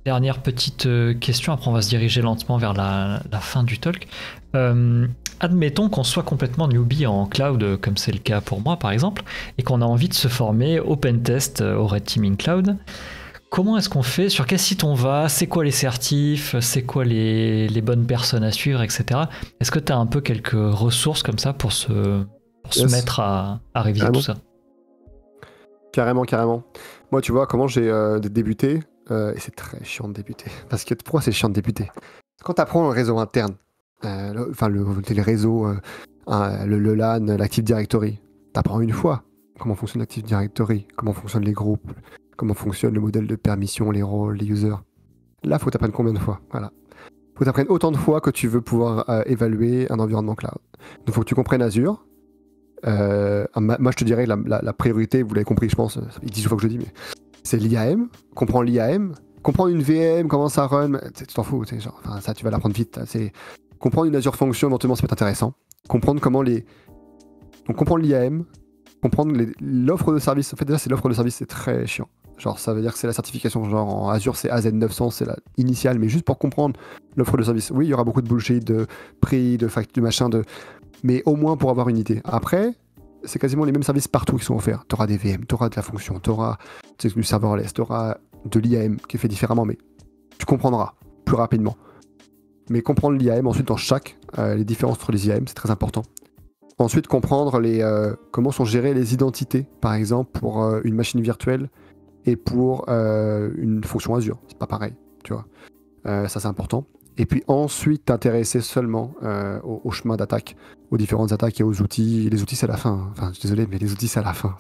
dernière petite question, après on va se diriger lentement vers la fin du talk. Admettons qu'on soit complètement newbie en cloud, comme c'est le cas pour moi par exemple, et qu'on a envie de se former au pentest, au Red Teaming Cloud. Comment est-ce qu'on fait? Sur quel site on va? C'est quoi les certifs? C'est quoi les bonnes personnes à suivre, etc. Est-ce que tu as un peu quelques ressources comme ça pour se mettre à réviser tout ça? Carrément. Moi, tu vois, comment j'ai débuté, et c'est très chiant de débuter. Parce que pourquoi c'est chiant de débuter? Quand tu apprends le réseau interne, les réseaux, le LAN, l'Active Directory, tu apprends une fois comment fonctionne l'Active Directory, comment fonctionnent les groupes, comment fonctionne le modèle de permission, les rôles, les users. Là, faut t'apprendre combien de fois? Voilà. Faut t'apprendre autant de fois que tu veux pouvoir évaluer un environnement cloud. Donc, faut que tu comprennes Azure. Moi, je te dirais que la priorité, vous l'avez compris, je pense, ça fait 10 fois que je le dis, mais c'est l'IAM. Comprendre l'IAM, comprendre une VM, comment ça run, tu t'en fous, genre, ça, tu vas l'apprendre vite. C'est comprendre une Azure Function, éventuellement, ça peut être intéressant. Comprendre comment donc, comprendre l'IAM, comprendre l'offre de service. En fait, déjà, c'est l'offre de service, c'est très chiant. Genre, ça veut dire que c'est la certification. Genre, en Azure, c'est AZ900, c'est la initiale, mais juste pour comprendre l'offre de service. Oui, il y aura beaucoup de bullshit, de prix, de factures, de machin, mais au moins pour avoir une idée. Après, c'est quasiment les mêmes services partout qui sont offerts. Tu auras des VM, tu auras de la fonction, tu auras du serverless, tu auras de l'IAM qui est fait différemment, mais tu comprendras plus rapidement. Mais comprendre l'IAM, ensuite dans les différences entre les IAM, c'est très important. Ensuite, comprendre comment sont gérées les identités, par exemple, pour une machine virtuelle et pour une fonction Azure. C'est pas pareil, tu vois. Ça, c'est important. Et puis ensuite, t'intéresser seulement au chemin d'attaque, aux différentes attaques et aux outils. Les outils, c'est la fin. Enfin, je suis désolé, mais les outils, c'est la fin.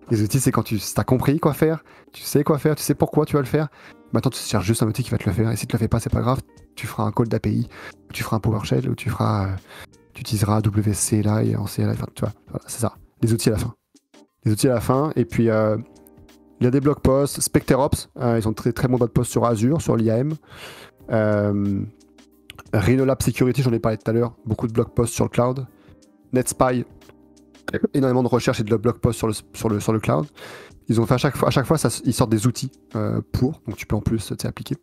Les outils, c'est quand tu as compris quoi faire, tu sais quoi faire, tu sais pourquoi tu vas le faire. Maintenant, tu cherches juste un outil qui va te le faire. Et si tu le fais pas, c'est pas grave. Tu feras un call d'API, ou tu feras un PowerShell, ou tu utiliseras WC là et en CLI. Enfin, tu vois, voilà, c'est ça. Les outils à la fin. Les outils à la fin. Et puis, il y a des blog posts. SpecterOps, ils ont très très bons blog posts sur Azure, sur l'IAM. Rhinolab Security, j'en ai parlé tout à l'heure, beaucoup de blog posts sur le cloud. NetSpy, énormément de recherches et de blog posts sur le cloud. Ils ont fait à chaque fois ils sortent des outils donc tu peux en plus appliquer.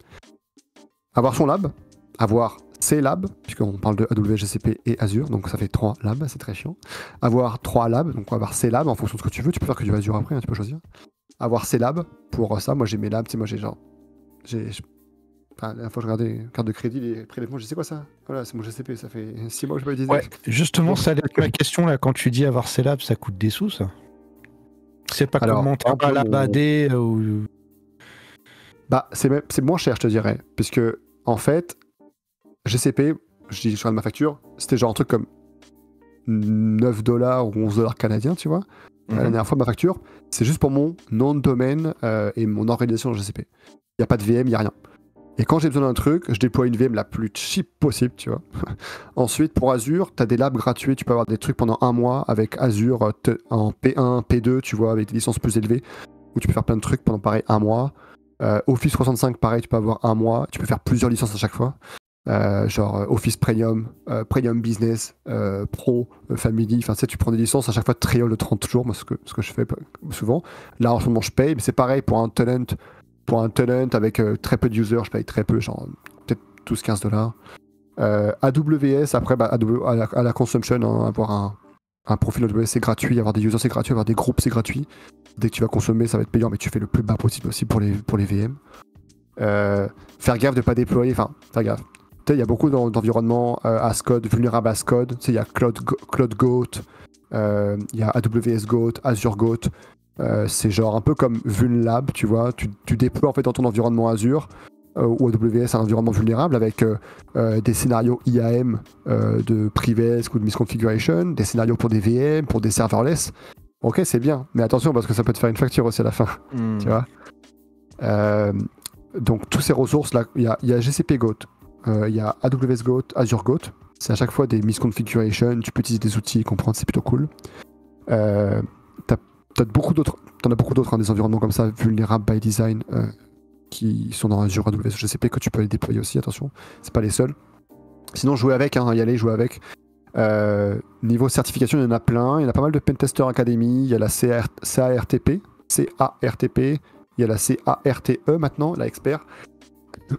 Avoir son lab, avoir ses labs, puisqu'on parle de AWS, GCP et Azure, donc ça fait 3 labs, c'est très chiant. Avoir 3 labs, donc avoir ses labs en fonction de ce que tu veux, tu peux faire que du Azure après, hein, tu peux choisir. Avoir ses labs, pour ça, moi j'ai mes labs, tu sais, moi j'ai la dernière fois je regardais une carte de crédit, les prélèvements, je sais quoi ça? Voilà, c'est mon GCP, ça fait 6 mois que je n'ai pas utilisé. Ouais, justement, ça allait être ma question là, quand tu dis avoir ces labs, ça coûte des sous, ça? C'est pas Alors, comment t'as lab AD ou... Bah, c'est moins cher, je te dirais, puisque en fait, GCP, je regarde ma facture, c'était genre un truc comme $9 ou $11 canadiens, tu vois. La dernière fois, ma facture, c'est juste pour mon nom de domaine et mon organisation de GCP. Il n'y a pas de VM, il n'y a rien. Et quand j'ai besoin d'un truc, je déploie une VM la plus cheap possible, tu vois. Ensuite, pour Azure, tu as des labs gratuits, tu peux avoir des trucs pendant 1 mois avec Azure en P1, P2, tu vois, avec des licences plus élevées, où tu peux faire plein de trucs pendant pareil 1 mois. Office 365, pareil, tu peux avoir 1 mois, tu peux faire plusieurs licences à chaque fois. Genre Office Premium, Premium Business, Pro, Family, enfin tu sais, tu prends des licences à chaque fois de trial de 30 jours, moi ce que je fais souvent. Là en ce moment je paye, mais c'est pareil pour un tenant avec très peu d'users, je paye très peu, genre peut-être tous $15. AWS, après à la consumption, hein, avoir un profil AWS c'est gratuit, avoir des users c'est gratuit, avoir des groupes c'est gratuit. Dès que tu vas consommer ça va être payant, mais tu fais le plus bas possible aussi pour les VM. Faire gaffe de pas déployer, enfin faire gaffe. Il y a beaucoup d'environnements Ascode, vulnérables Ascode. Il y a Cloud Goat, il y a AWS Goat, Azure Goat. C'est genre un peu comme VulLab, tu vois. Tu déploies en fait dans ton environnement Azure ou AWS un environnement vulnérable avec des scénarios IAM de private ou de misconfiguration, des scénarios pour des VM, pour des serverless. Ok, c'est bien, mais attention parce que ça peut te faire une facture aussi à la fin, tu vois. Donc, toutes ces ressources là, il y a GCP Goat. Il y a AWS Goat, Azure Goat. C'est à chaque fois des misconfiguration. Tu peux utiliser des outils, comprendre, c'est plutôt cool. T'en as beaucoup d'autres, hein, des environnements comme ça, vulnérables by design, qui sont dans Azure, AWS, GCP, que tu peux les déployer aussi, attention. C'est pas les seuls. Sinon, jouer avec, hein, y aller, jouer avec. Niveau certification, il y en a plein. Il y en a pas mal de Pentester Academy. Il y a la CARTP, Il y a la CARTE maintenant, la expert.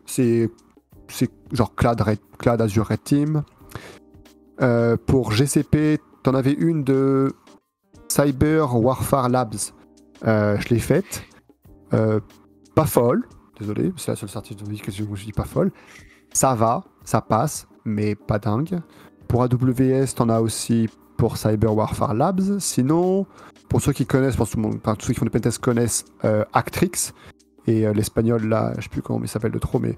C'est genre Cloud Azure Red Team. Pour GCP, t'en avais une de Cyber Warfare Labs. Je l'ai faite. Pas folle. Désolé, c'est la seule certitude que je dis pas folle. Ça va, ça passe, mais pas dingue. Pour AWS, t'en as aussi pour Cyber Warfare Labs. Sinon, pour ceux qui connaissent, tous ceux qui font des pentests connaissent Actrix. Et l'espagnol, là, je sais plus comment il s'appelle de trop, mais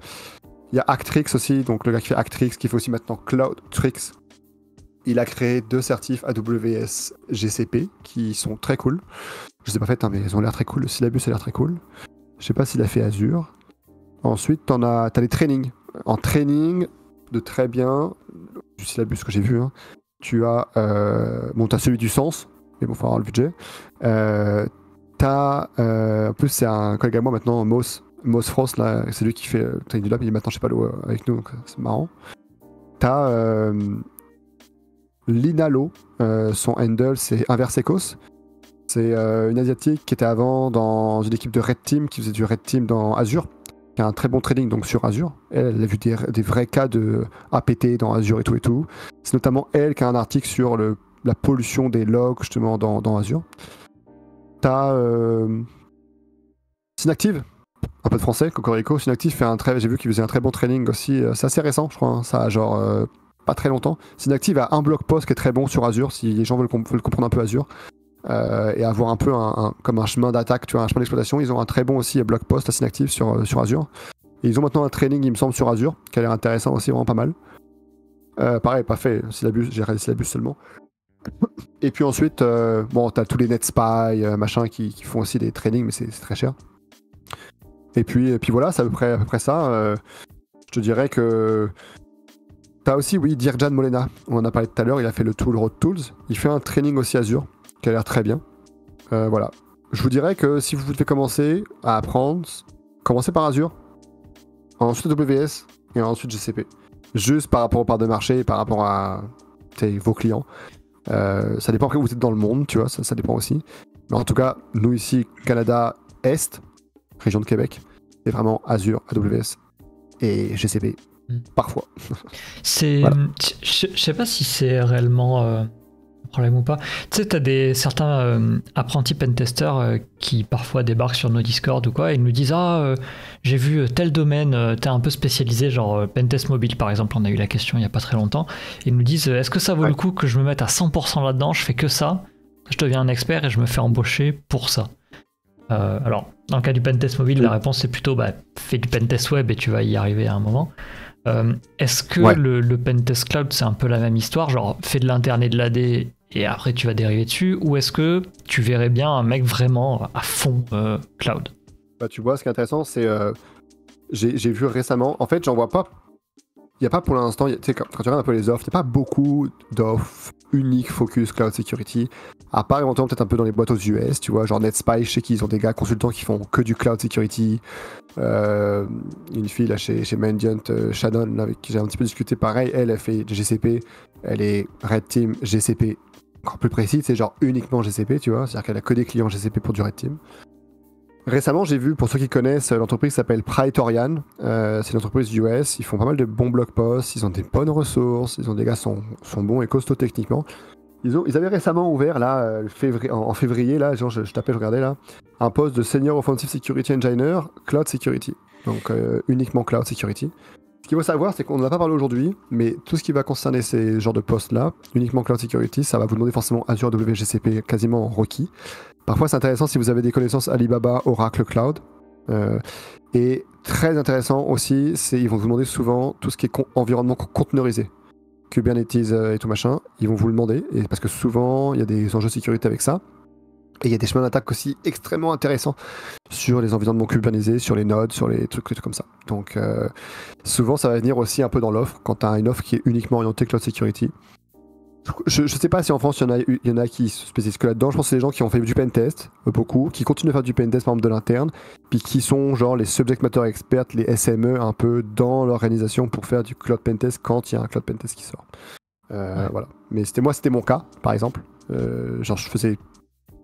il y a Actrix aussi, donc le gars qui fait Actrix, qui fait aussi maintenant Cloudtrix. Il a créé 2 certifs AWS GCP qui sont très cool. Je les ai pas faites, hein, mais ils ont l'air très cool. Le syllabus a l'air très cool. Je sais pas s'il a fait Azure. Ensuite, t'as les trainings. En training, de très bien, du syllabus que j'ai vu, hein, tu as t'as celui du sens, mais bon, faut avoir le budget. En plus, c'est un collègue à moi maintenant, Moss Frost, là, c'est lui qui fait le training du lab, il est maintenant, je sais pas, avec nous, donc c'est marrant. T'as Linalo, son handle, c'est Inversecos. C'est une asiatique qui était avant dans une équipe de Red Team, qui faisait du Red Team dans Azure, qui a un très bon trading donc sur Azure. Elle a vu des vrais cas de APT dans Azure et tout. C'est notamment elle qui a un article sur la pollution des logs justement dans Azure. T'as Synactive, un peu de français, Cocorico. Synactive j'ai vu qu'il faisait un très bon training aussi. C'est assez récent, je crois. Hein. Ça a genre pas très longtemps. Synactive a un blog post qui est très bon sur Azure, si les gens veulent comprendre un peu Azure. Et avoir un peu comme un chemin d'attaque, tu vois, un chemin d'exploitation. Ils ont un très bon aussi blog post à Synactive sur Azure. Et ils ont maintenant un training, il me semble, sur Azure, qui a l'air intéressant aussi, vraiment pas mal. Pareil, pas fait syllabus, j'ai regardé syllabus seulement. Et puis ensuite, t'as tous les NetSpy, machin, qui font aussi des trainings, mais c'est très cher. Et puis voilà, c'est à peu près ça. Je te dirais que t'as aussi, oui, Dirjan Molena, on en a parlé tout à l'heure, il a fait le Tool Road Tools. Il fait un training aussi Azure, qui a l'air très bien. Voilà. Je vous dirais que si vous devez commencer à apprendre, commencez par Azure, ensuite AWS et ensuite GCP. Juste par rapport aux parts de marché, par rapport à vos clients. Ça dépend après où vous êtes dans le monde, tu vois, ça dépend aussi. Mais en tout cas, nous ici, Canada Est, région de Québec, c'est vraiment Azure, AWS et GCP, parfois. Voilà. Je sais pas si c'est réellement un problème ou pas. Tu sais, t'as certains apprentis pentesters qui parfois débarquent sur nos Discord ou quoi et nous disent j'ai vu tel domaine, t'es un peu spécialisé, genre pentest mobile par exemple, on a eu la question il y a pas très longtemps, et ils nous disent est-ce que ça vaut le coup que je me mette à 100% là-dedans, je fais que ça, je deviens un expert et je me fais embaucher pour ça. Alors, dans le cas du pentest mobile, la réponse c'est plutôt fais du pentest web et tu vas y arriver à un moment. Est-ce que le pentest cloud c'est un peu la même histoire, genre fais de l'interne et de l'AD et après tu vas dériver dessus, ou est-ce que tu verrais bien un mec vraiment à fond cloud? Tu vois, ce qui est intéressant, c'est j'ai vu récemment, en fait j'en vois pas, il n'y a pas pour l'instant, tu sais, quand tu regardes un peu les offres, il n'y a pas beaucoup d'offres uniques focus cloud security, à part éventuellement peut-être un peu dans les boîtes aux US, tu vois, genre NetSpy, je sais qu'ils ont des gars consultants qui font que du cloud security. Une fille là chez Mandiant, Shannon, là, avec qui j'ai un petit peu discuté, pareil, elle fait GCP, elle est Red Team GCP, encore plus précis, c'est genre uniquement GCP, tu vois, c'est-à-dire qu'elle a que des clients GCP pour du Red Team. Récemment, j'ai vu, pour ceux qui connaissent, l'entreprise s'appelle Praetorian. C'est une entreprise US. Ils font pas mal de bons blog posts. Ils ont des bonnes ressources. Ils ont des gars qui sont bons et costauds techniquement. Ils avaient récemment ouvert, là, en février, là, genre, je tapais, je regardais, là, un poste de Senior Offensive Security Engineer Cloud Security. Donc, uniquement Cloud Security. Ce qu'il faut savoir, c'est qu'on n'en a pas parlé aujourd'hui, mais tout ce qui va concerner ces genres de postes-là, uniquement Cloud Security, ça va vous demander forcément Azure, WGCP quasiment en requis. Parfois, c'est intéressant si vous avez des connaissances Alibaba, Oracle Cloud. Et très intéressant aussi, ils vont vous demander souvent tout ce qui est environnement conteneurisé. Kubernetes et tout machin, ils vont vous le demander, et parce que souvent, il y a des enjeux de sécurité avec ça. Et il y a des chemins d'attaque aussi extrêmement intéressants sur les environnements kubernétisés, sur les nodes, sur les trucs comme ça. Donc, souvent, ça va venir aussi un peu dans l'offre, quand tu as une offre qui est uniquement orientée cloud security. Je sais pas si en France il y en a qui se spécialisent que là-dedans. Je pense que c'est les gens qui ont fait du pentest, beaucoup, qui continuent à faire du pentest par exemple de l'interne, puis qui sont genre les subject matter experts, les SME un peu dans l'organisation pour faire du cloud pentest quand il y a un cloud pentest qui sort. Voilà. Mais c'était mon cas, par exemple. Genre je faisais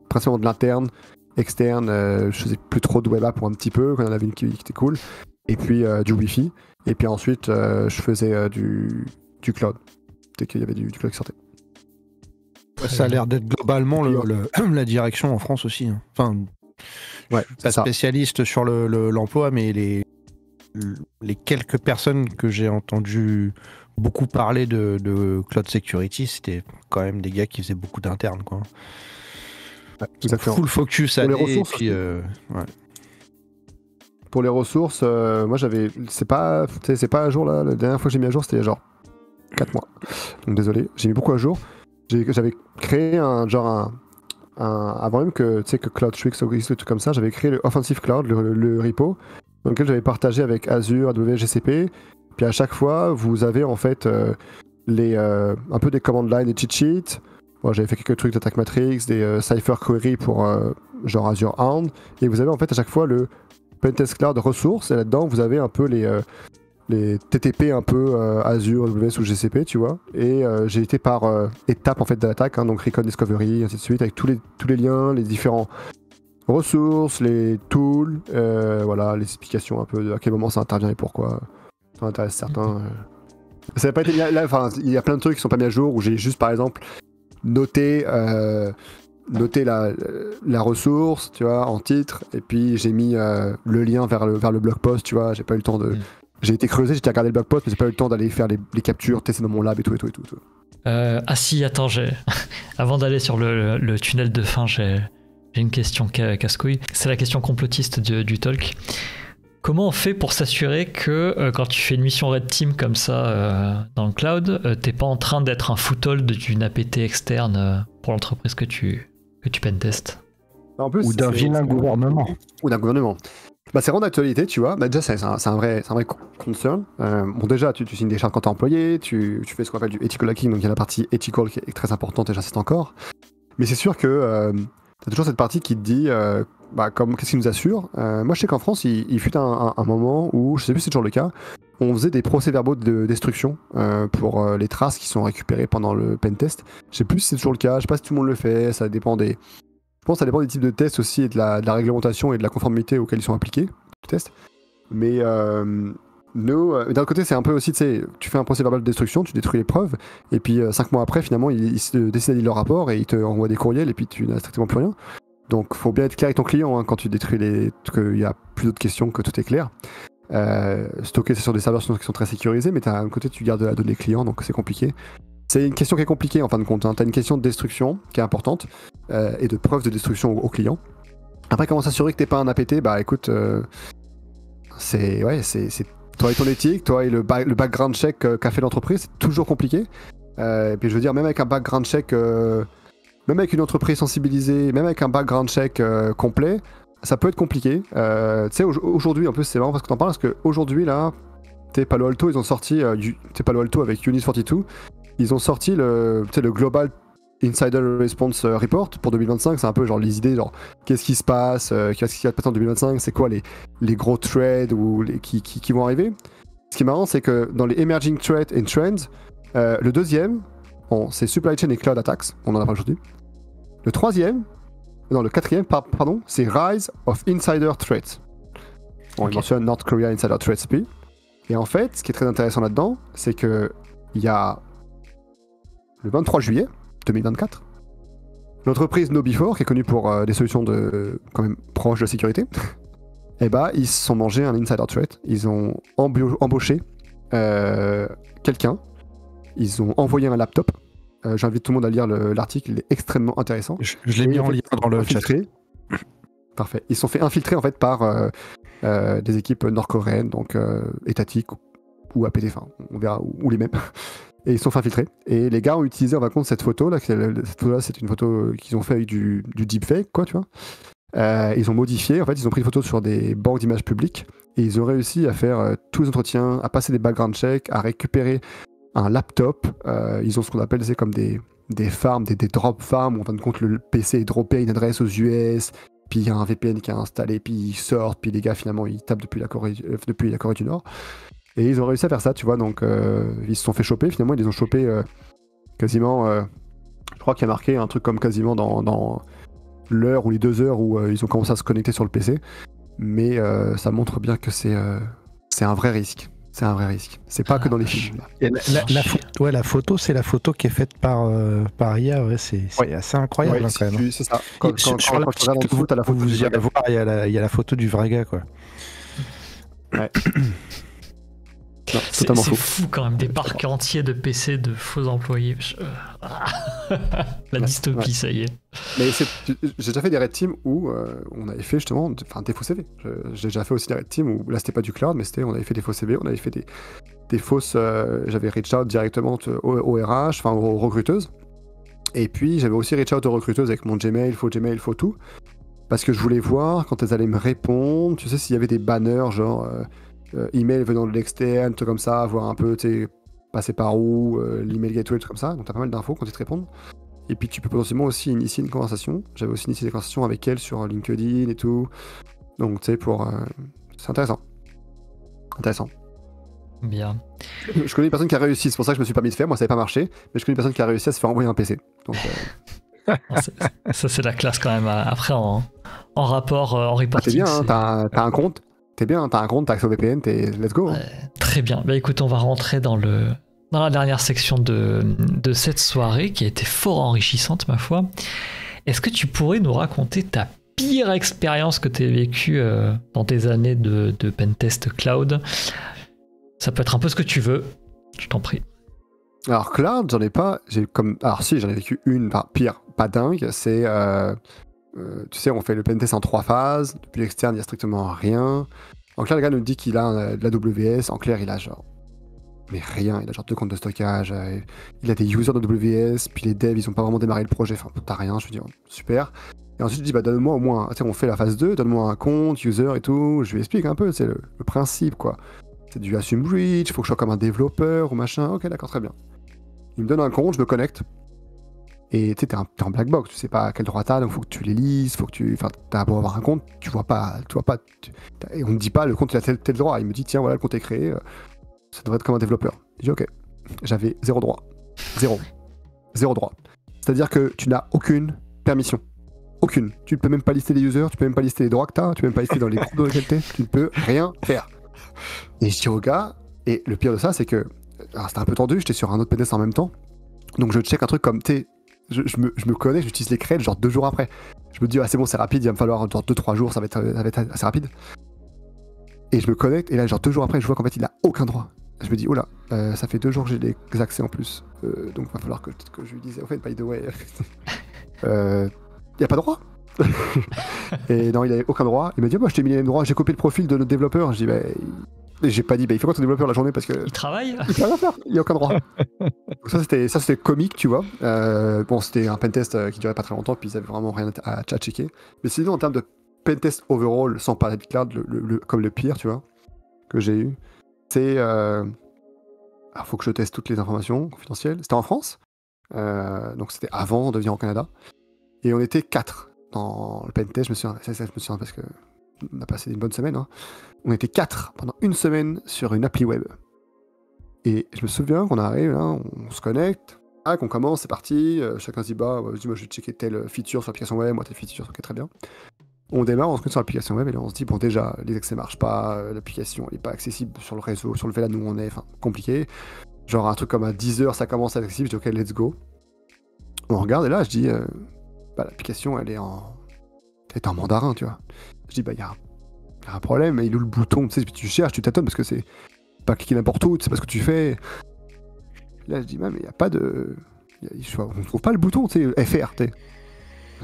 principalement de l'interne externe, je faisais plus trop de web app pour un petit peu, quand il y en avait une qui était cool, et puis du Wi-Fi, et puis ensuite je faisais du cloud, dès qu'il y avait du cloud qui sortait. Ça a l'air d'être globalement la direction en France aussi. Hein. Enfin, je suis pas spécialiste sur l'emploi, mais les quelques personnes que j'ai entendu beaucoup parler de cloud security, c'était quand même des gars qui faisaient beaucoup d'internes, quoi. Ouais, full focus à les ressources. Et puis, Pour les ressources, moi j'avais. C'est pas à jour là. La dernière fois que j'ai mis à jour, c'était genre 4 mois. Donc désolé, j'ai mis beaucoup à jour. J'avais créé avant même que CloudStrix existe, des trucs comme ça, j'avais créé le Offensive Cloud, le repo, dans lequel j'avais partagé avec Azure, AWS, GCP. Puis à chaque fois, vous avez en fait un peu des command line, des cheat sheets. Bon, j'avais fait quelques trucs d'attaque matrix, des Cypher query pour genre Azure Hound. Et vous avez en fait à chaque fois le Pentest Cloud ressources. Et là-dedans, vous avez un peu les TTP un peu Azure, AWS ou GCP, tu vois. Et j'ai été par étape en fait de l'attaque, hein, donc Recon Discovery, ainsi de suite, avec tous les liens, les différents ressources, les tools, voilà, les explications un peu de à quel moment ça intervient et pourquoi. Ça intéresse certains. Ça n'a pas été mis là, enfin, il y a plein de trucs qui sont pas mis à jour où j'ai juste par exemple noté la ressource, tu vois, en titre, et puis j'ai mis le lien vers le blog post, tu vois. J'ai pas eu le temps de. J'ai été creusé, j'ai regardé le blog post, mais j'ai pas eu le temps d'aller faire les captures, tester dans mon lab et tout. Ah si, attends, avant d'aller sur le tunnel de fin, j'ai une question casse-couille. C'est la question complotiste du talk. Comment on fait pour s'assurer que quand tu fais une mission Red Team comme ça dans le cloud, t'es pas en train d'être un foothold d'une APT externe pour l'entreprise que tu pentestes? En plus, ou d'un vilain gouvernement. Ou d'un gouvernement. Bah, c'est vraiment d'actualité, tu vois. Bah, déjà, c'est un vrai concern. Bon, déjà, tu signes des chartes quand t'es employé, tu fais ce qu'on appelle du ethical hacking, donc il y a la partie ethical qui est très importante et j'insiste encore. Mais c'est sûr que t'as toujours cette partie qui te dit qu'est-ce qui nous assure. Moi, je sais qu'en France, il fut un moment où, je sais plus si c'est toujours le cas, on faisait des procès-verbaux de destruction pour les traces qui sont récupérées pendant le pentest. Je sais plus si c'est toujours le cas, je sais pas si tout le monde le fait, ça dépend des. Je pense que ça dépend des types de tests aussi et de la réglementation et de la conformité auxquelles ils sont appliqués, les tests. Mais d'un côté, c'est un peu aussi, tu sais, tu fais un procès verbal de destruction, tu détruis les preuves, et puis 5 mois après, finalement, ils se décident leur rapport et ils te envoient des courriels et puis tu n'as strictement plus rien. Donc, faut bien être clair avec ton client quand tu détruis qu'il n'y a plus d'autres questions, que tout est clair. Stocker, c'est sur des serveurs qui sont très sécurisés, mais d'un côté, tu gardes la donnée client, donc c'est compliqué. C'est une question qui est compliquée en fin de compte. Hein. Tu as une question de destruction qui est importante et de preuve de destruction au client. Après, comment s'assurer que t'es pas un APT? Bah écoute, c'est toi et ton éthique, toi et le background check qu'a fait l'entreprise, c'est toujours compliqué. Et puis je veux dire, même avec un background check, même avec une entreprise sensibilisée, même avec un background check complet, ça peut être compliqué. Tu sais, aujourd'hui, en plus, c'est marrant parce que t'en parles, parce qu'aujourd'hui, là, Palo Alto, ils ont sorti Palo Alto avec Unis 42. Ils ont sorti le Global Insider Response Report pour 2025. C'est un peu genre les idées, genre qu'est-ce qui se passe, qu'est-ce qui va se passer en 2025, c'est quoi les gros trades ou qui vont arriver. Ce qui est marrant, c'est que dans les Emerging Threats and Trends, le deuxième, c'est Supply Chain et Cloud Attacks, on en a parlé aujourd'hui. Le quatrième, pardon, c'est Rise of Insider Threats. Bon, il mentionne North Korea Insider Threats SP. Et en fait, ce qui est très intéressant là-dedans, c'est que il y a le 23 juillet 2024, l'entreprise KnowBe4, qui est connue pour des solutions quand même proches de la sécurité, ils se sont mangés un insider threat. Ils ont embauché quelqu'un, ils ont envoyé un laptop. J'invite tout le monde à lire l'article, il est extrêmement intéressant. Je l'ai mis en lien dans le chat. Parfait. Ils se sont fait infiltrer en fait par des équipes nord-coréennes, donc étatiques ou APT, enfin on verra, ou les mêmes. Et ils se sont fait infiltrer. Et les gars ont utilisé en fin de compte cette photo là. Cette photo là, c'est une photo qu'ils ont fait avec du deepfake, quoi, tu vois. Ils ont modifié, en fait, ils ont pris une photo sur des banques d'images publiques et ils ont réussi à faire tous les entretiens, à passer des background checks, à récupérer un laptop. Ils ont ce qu'on appelle, c'est comme des farms, des drop farms où en fin de compte le PC est droppé à une adresse aux US, puis il y a un VPN qui est installé, puis ils sortent, puis les gars finalement ils tapent depuis la Corée du Nord. Et ils ont réussi à faire ça, tu vois, donc ils se sont fait choper, finalement ils les ont chopés quasiment, je crois qu'il y a marqué un truc comme quasiment dans l'heure ou les 2 heures où ils ont commencé à se connecter sur le PC. Mais ça montre bien que c'est un vrai risque. C'est un vrai risque. C'est pas que dans les films. Et la photo, c'est la photo qui est faite par IA. Ouais, c'est assez incroyable quand même. C'est ça. Quand tu regardes en dessous, t'as la photo. Vous irez voir, il y a la photo du vrai gars, quoi. Ouais. C'est fou quand même, des parcs entiers de PC de faux employés. La dystopie, ça y est. Mais j'ai déjà fait des Red Team où on avait fait justement des faux CV. J'ai déjà fait aussi des Red Team où là c'était pas du cloud, mais on avait fait des faux CV, on avait fait des fausses. J'avais reach out directement au RH, enfin aux recruteuses. Et puis j'avais aussi reach out aux recruteuses avec mon Gmail, faux tout. Parce que je voulais voir quand elles allaient me répondre, tu sais, s'il y avait des banners genre. Email venant de l'externe, tout comme ça, voir un peu, tu sais, passer par où, l'email gateway, tout comme ça. Donc t'as pas mal d'infos quand ils te répondent. Et puis tu peux potentiellement aussi initier une conversation. J'avais aussi initié des conversations avec elle sur LinkedIn et tout. Donc tu sais, c'est intéressant. Intéressant. Bien. Je connais une personne qui a réussi, c'est pour ça que je me suis permis de faire. Moi ça n'avait pas marché, mais je connais une personne qui a réussi à se faire envoyer un PC. Donc, ça c'est la classe quand même. Après en rapport, en reporting. C'est bien, hein, t'as un compte. T'es bien, t'as un compte, t'as accès au VPN, t'es let's go. Hein. Très bien. Bah écoute, on va rentrer dans la dernière section de cette soirée qui a été fort enrichissante, ma foi. Est-ce que tu pourrais nous raconter ta pire expérience que tu as vécue dans tes années de pentest cloud? Ça peut être un peu ce que tu veux, je t'en prie. Alors cloud, j'en ai pas. Alors si, j'en ai vécu une, pire, pas dingue, c'est... tu sais, on fait le pentest en 3 phases. Depuis l'externe, il n'y a strictement rien. En clair, le gars nous dit qu'il a de la WS. En clair, il a genre... Mais rien, il a genre 2 comptes de stockage. Il a des users de WS. Puis les devs, ils ont pas vraiment démarré le projet. Enfin, t'as rien, je lui dis, super. Et ensuite, je dis, bah donne-moi au moins... Tu sais, on fait la phase 2, donne-moi un compte, user et tout. Je lui explique un peu, c'est le principe, quoi. C'est du assume breach, il faut que je sois comme un développeur ou machin. Ok, d'accord, très bien. Il me donne un compte, je me connecte. Et tu sais, t'es en black box, tu sais pas à quel droit t'as, donc faut que tu les lises, faut que tu. Enfin, t'as beau avoir un compte, tu vois pas. Et on me dit pas le compte il a tel droit. Il me dit tiens, voilà, le compte est créé, ça devrait être comme un développeur. Je dis ok. J'avais 0 droit. 0 droit. C'est-à-dire que tu n'as aucune permission. Aucune. Tu ne peux même pas lister les users, tu peux même pas lister les droits que t'as, tu peux même pas lister dans les groupes dans lesquels t'es, tu ne peux rien faire. Et je dis au gars, et le pire de ça, c'est que. Alors c'était un peu tendu, j'étais sur un autre pentest en même temps. Donc je check un truc comme je me connais, j'utilise les creds genre 2 jours après. Je me dis, ah c'est bon, c'est rapide, il va me falloir genre 2-3 jours, ça va être assez rapide. Et je me connecte, et là, genre 2 jours après, je vois qu'en fait, il a aucun droit. Je me dis, oh là, ça fait 2 jours que j'ai des accès en plus. Donc, il va falloir que je lui dise, au fait, by the way, il n'y a pas de droit. Et non, il n'avait aucun droit. Il m'a dit, bah, je t'ai mis les mêmes droits, j'ai copié le profil de notre développeur. Je dis, bah, j'ai pas dit, bah, il fait quoi ton développeur la journée parce que. Il travaille. Il peut rien faire, il n'y a aucun droit. Donc ça c'était comique, tu vois. Bon, c'était un pentest qui durait pas très longtemps, puis ils avaient vraiment rien à checker. Mais sinon, en termes de pentest overall, sans parler de cloud, comme le pire, tu vois, que j'ai eu, c'est. Alors, faut que je teste toutes les informations confidentielles. C'était en France, donc c'était avant de venir au Canada. Et on était 4 dans le pentest, je me souviens parce que on a passé une bonne semaine. Hein. On était 4 pendant une semaine sur une appli web. Et je me souviens qu'on arrive là, on se connecte, qu'on commence, c'est parti, chacun se dit bah vas-y, moi je vais checker telle feature sur l'application web, moi telle feature, ok très bien. On démarre, on se connecte sur l'application web et là on se dit bon déjà les accès marchent pas, l'application elle est pas accessible sur le réseau, sur le VLAN où on est, enfin compliqué. Genre un truc comme à 10h ça commence à être accessible, je dis ok let's go. On regarde et là je dis bah l'application elle est en mandarin tu vois. Je dis bah y a un problème, il est où le bouton, tu sais, tu cherches, tu tâtonnes parce que c'est pas cliquer n'importe où, tu sais pas ce que tu fais. Là je dis mais il n'y a pas de... on trouve pas le bouton, tu sais, FR, tu sais.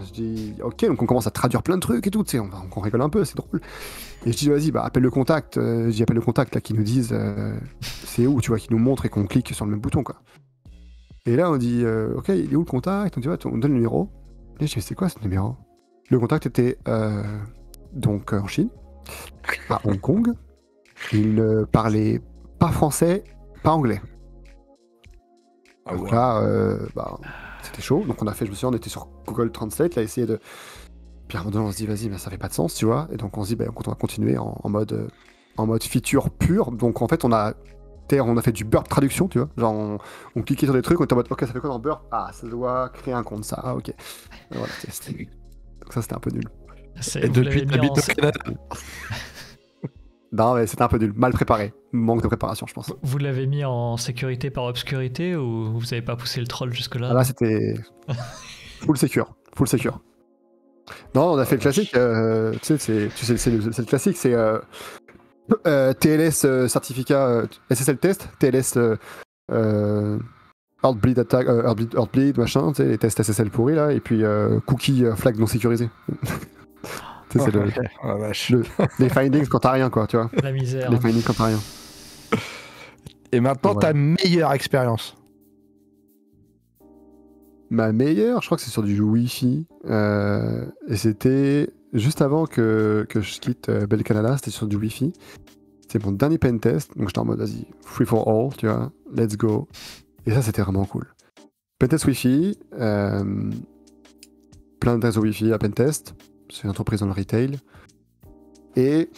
Je dis ok, donc on commence à traduire plein de trucs et tout, tu sais, on rigole un peu, c'est drôle. Et je dis vas-y, bah appelle le contact, j'appelle le contact là qui nous dise c'est où, tu vois, qui nous montre et qu'on clique sur le même bouton quoi. Et là on dit ok, il est où le contact, on dit on donne le numéro. Et je dis c'est quoi ce numéro? Le contact était donc en Chine, à Hong Kong. Il ne parlait pas français, pas anglais. Donc là, c'était chaud. Donc on a fait, je me souviens, on était sur Google Translate, là, essayer de... Puis à un moment donné, on se dit, vas-y, mais ça fait pas de sens, tu vois. Et donc on se dit, bah, on va continuer en mode feature pure. Donc en fait, on a fait du burp traduction, tu vois. Genre, on cliquait sur des trucs, on était en mode, ok, ça fait quoi dans burp? Ah, ça doit créer un compte, ça. Ah, ok. Voilà, c'était Ça, c'était un peu nul. Et depuis, t'habites au Canada. Non, mais c'était un peu nul. Mal préparé. Manque de préparation, je pense. Vous l'avez mis en sécurité par obscurité ou vous avez pas poussé le troll jusque-là? Ah, là, c'était full secure. Full secure. Non, on a fait le classique. Tu sais, c'est le classique. C'est TLS certificat SSL test, TLS Heartbleed attack, Heartbleed machin, tu sais, les tests SSL pourris là, et puis cookie flag non sécurisé. C'est la vache. les findings quand t'as rien, quoi, tu vois. La misère. Les findings quand t'as rien. Et maintenant, Voilà. ta meilleure expérience. Ma meilleure, je crois que c'est sur du Wi-Fi. Et c'était juste avant que je quitte Bell Canada, c'était sur du Wi-Fi. C'était mon dernier pen test, donc j'étais en mode vas-y, free for all, tu vois, let's go. Et ça, c'était vraiment cool. Pen test Wi-Fi, plein de réseaux Wi-Fi à pen test. C'est une entreprise dans le retail. Et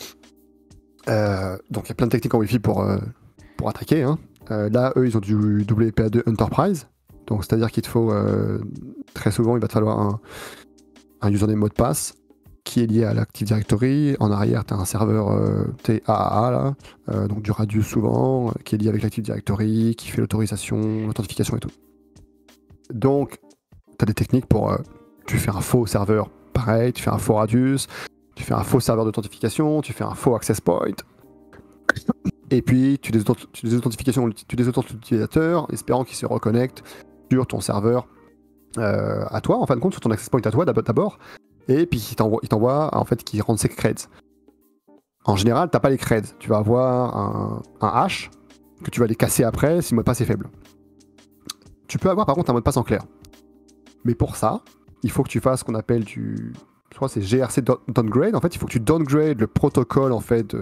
donc il y a plein de techniques en Wi-Fi pour attaquer. Hein. Là, eux, ils ont du WPA2 Enterprise. Donc c'est-à-dire qu'il te faut, très souvent, il va te falloir un username mot de passe qui est lié à l'Active Directory. En arrière, tu as un serveur AAA, là, donc du Radius souvent, qui est lié avec l'Active Directory, qui fait l'autorisation, l'authentification et tout. Donc, tu as des techniques pour... tu fais un faux serveur, pareil, tu fais un faux Radius, tu fais un faux serveur d'authentification, tu fais un faux access point. Et puis, tu désauthentifications l'utilisateur, espérant qu'il se reconnecte sur ton serveur à toi, en fin de compte, sur ton access point à toi d'abord. Et puis il t'envoie en fait, qui rend ses creds. En général, t'as pas les creds. Tu vas avoir un hash que tu vas les casser après si le mot de passe est faible. Tu peux avoir par contre un mot de passe en clair. Mais pour ça, il faut que tu fasses ce qu'on appelle je crois que c'est GRC downgrade. En fait, il faut que tu downgrades le protocole en fait